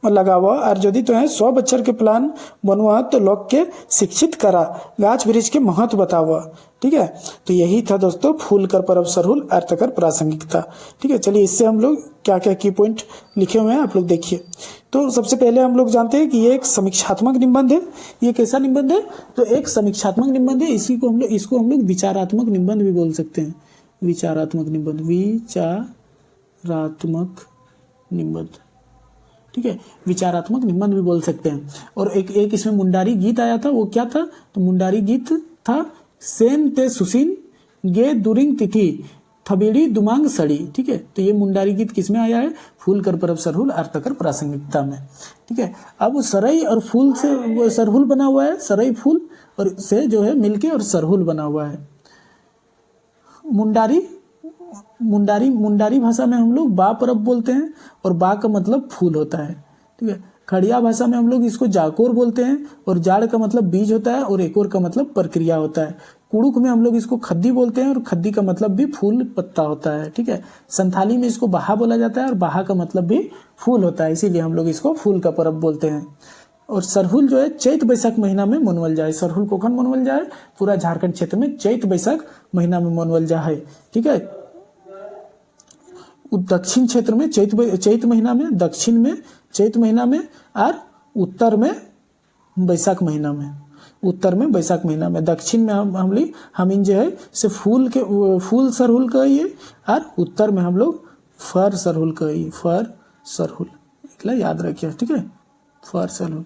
लगावा और यदि तो है 100 बच्चर के प्लान बनवा तो लोग के शिक्षित करा, गाछ वृक्ष के महत्व बतावा। ठीक है, तो यही था दोस्तों फूल कर परब सरहुल अर्थ कर प्रासंगिकता। ठीक है, चलिए इससे हम लोग क्या क्या की पॉइंट लिखे हुए हैं आप लोग देखिए। तो सबसे पहले हम लोग जानते हैं कि ये एक समीक्षात्मक निबंध है। ये कैसा निबंध है? तो एक समीक्षात्मक निबंध है। इसको हम लोग विचारात्मक निबंध भी बोल सकते हैं। विचारात्मक निबंध, विचारात्मक निबंध। ठीक है, विचारात्मक निबंध भी बोल सकते हैं। और एक इसमें मुंडारी गीत आया था। वो क्या था? तो मुंडारी गीत था सेन ते सुसिन गे दुरिंग तिथि थबेड़ी दुमांग सड़ी। ठीक है, तो ये मुंडारी गीत किसमें आया है? फूल कर परब सरहुल अर्थ कर प्रासंगिकता में। ठीक है, अब सरई और फूल से सरहुल बना हुआ है। सरई फूल और से जो है मिलके और सरहुल बना हुआ है। मुंडारी भाषा में हम लोग बा परब बोलते हैं और बा का मतलब फूल होता है। ठीक है, खड़िया भाषा में हम लोग इसको जाकोर बोलते हैं और जाड़ का मतलब बीज होता है और एकोर का मतलब प्रक्रिया होता है। कुड़ुक में हम लोग इसको खद्दी बोलते हैं और खद्दी का मतलब भी फूल पत्ता होता है। ठीक है, संथाली में इसको बाहा बोला जाता है और बाहा का मतलब भी फूल होता है, इसीलिए हम लोग इसको फूल का परब बोलते हैं। और सरहुल जो है चैत बैसाख महीना में मनावल जाए। सरहुल कोखन मनावल जाए? पूरा झारखंड क्षेत्र में चैत बैसाख महीना में मनावल जाए। ठीक है, दक्षिण क्षेत्र में चैत महीना में, दक्षिण में चैत महीना में और उत्तर में बैसाख महीना में। उत्तर में बैसाख महीना में, दक्षिण में हम इन जो है से फूल सरहुल कहिए और उत्तर में हम लोग फर सरहुल कहिए। फर सरहुल इतना याद रखिए। ठीक है, फर सरहुल।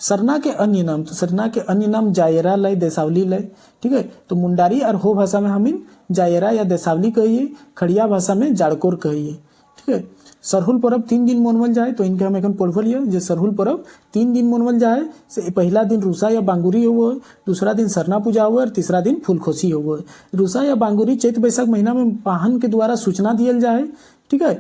सरना के अन्य नाम, तो सरना के अन्य नाम जायरा लय, देसावली लय। ठीक है, तो मुंडारी और हो भाषा में हम इन जायरा या देसावली कहिए, खड़िया भाषा में जाड़कोर कहिए। ठीक है, सरहुल पर्व 3 दिन मनावल जाए। तो इनके हम एखन पढ़लिए जे सरहुल पर्व 3 दिन मनावल जाए। से पहला दिन रूसा या बांगुरी हुआ, दूसरा दिन सरना पूजा हुआ और तीसरा दिन फूलखोसी हुआ। रूसा या बांगुरी चैत बैसाख महीना में पाहन के द्वारा सूचना दियल जाए। ठीक है,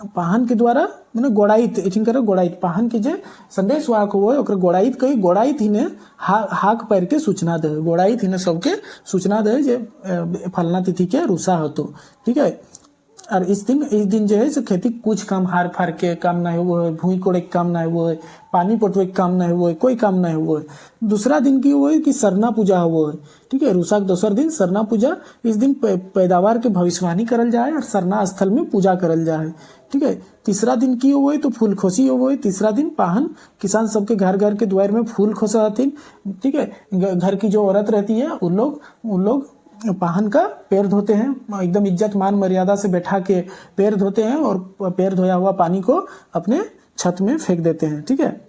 पाहन के द्वारा मैंने गोड़ाइत गोड़ाइत पाहन के जे संदेश वाहक हुआ ओकर गोड़ाइत कही। गोड़ाइत ही ने हाक पैर के सूचना दे, गोड़ाइत ही ने सबके सूचना दे जे फलना तिथि के रूसा हो। तो ठीक है, और इस दिन जो है से खेती कुछ काम हार फार के काम ना हुआ है, भूई कोड़े के काम ना हुआ है, पानी पटवे के काम ना हुआ है, कोई काम ना हुआ है। दूसरा दिन की हुआ है कि सरना पूजा हुआ है। ठीक है, रूसा के दोसर दिन सरना पूजा। इस दिन पैदावार के भविष्यवाणी करल जाए और सरना स्थल में पूजा करल जाए। ठीक है, तीसरा दिन की हुआ है तो फूलखोसी हुआ है। तीसरा दिन पाहन किसान सबके घर घर के द्वार में फूल खोसाती। ठीक है, घर की जो औरत रहती है उन लोग पाहन का पैर धोते हैं, एकदम इज्जत मान मर्यादा से बैठा के पैर धोते हैं और पैर धोया हुआ पानी को अपने छत में फेंक देते हैं। ठीक है,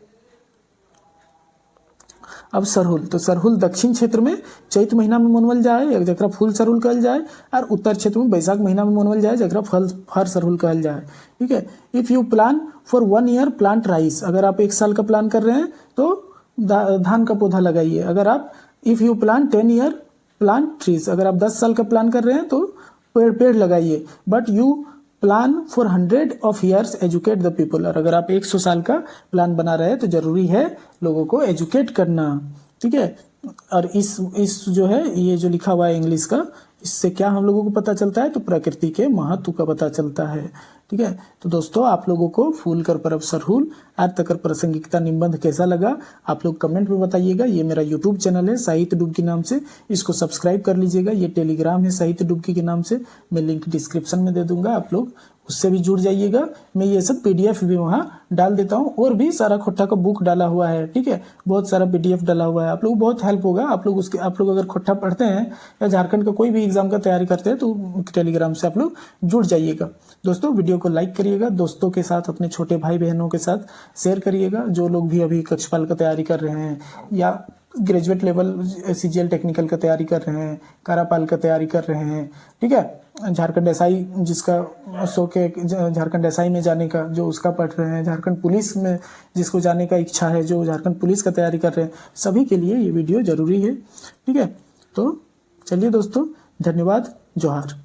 अब सरहुल, तो सरहुल दक्षिण क्षेत्र में चैत महीना में मनावल जाए जरा फूल सरहुल कहल जाए और उत्तर क्षेत्र में बैसाख महीना में मनावल जाए जरा फर सरहुल कहल जाए। ठीक है, if you plan for 1 year plant rice, अगर आप 1 साल का प्लान कर रहे हैं तो धान का पौधा लगाइए। अगर आप if you plan 10 year plant trees, अगर आप 10 साल का प्लान कर रहे हैं तो पेड़ लगाइए। But you plan for 100 of years educate the people, और अगर आप 100 साल का प्लान बना रहे हैं तो जरूरी है लोगों को एजुकेट करना। ठीक है, और इस जो है ये जो लिखा हुआ है इंग्लिश का, इससे क्या हम लोगों को पता चलता है? तो प्रकृति के महत्व का पता चलता है। ठीक है, तो दोस्तों आप लोगों को फूल कर परब सरहुल अर्थ कर प्रासंगिकता निबंध कैसा लगा आप लोग कमेंट में बताइएगा। ये मेरा यूट्यूब चैनल है साहित्य डुबकी नाम से, इसको सब्सक्राइब कर लीजिएगा। ये टेलीग्राम है साहित्य डुबकी के नाम से, मैं लिंक डिस्क्रिप्शन में दे दूंगा, आप लोग उससे भी जुड़ जाइएगा। मैं ये सब पीडीएफ भी वहाँ डाल देता हूँ और भी सारा खोट्टा का बुक डाला हुआ है। ठीक है, बहुत सारा पीडीएफ डाला हुआ है, आप लोग बहुत हेल्प होगा। आप लोग अगर खोट्टा पढ़ते हैं या झारखंड का कोई भी एग्जाम का तैयारी करते हैं तो टेलीग्राम से आप लोग जुड़ जाइएगा। दोस्तों वीडियो को लाइक करिएगा, दोस्तों के साथ अपने छोटे भाई बहनों के साथ शेयर करिएगा। जो लोग भी अभी कक्षपाल का तैयारी कर रहे हैं या ग्रेजुएट लेवल सीजीएल टेक्निकल का तैयारी कर रहे हैं, कारापाल का तैयारी कर रहे हैं। ठीक है, झारखंड एसआई जिसका शौक है झारखंड एसआई में जाने का, जो उसका पढ़ रहे हैं, झारखंड पुलिस में जिसको जाने का इच्छा है, जो झारखंड पुलिस का तैयारी कर रहे हैं, सभी के लिए ये वीडियो जरूरी है। ठीक है, तो चलिए दोस्तों, धन्यवाद, जोहार।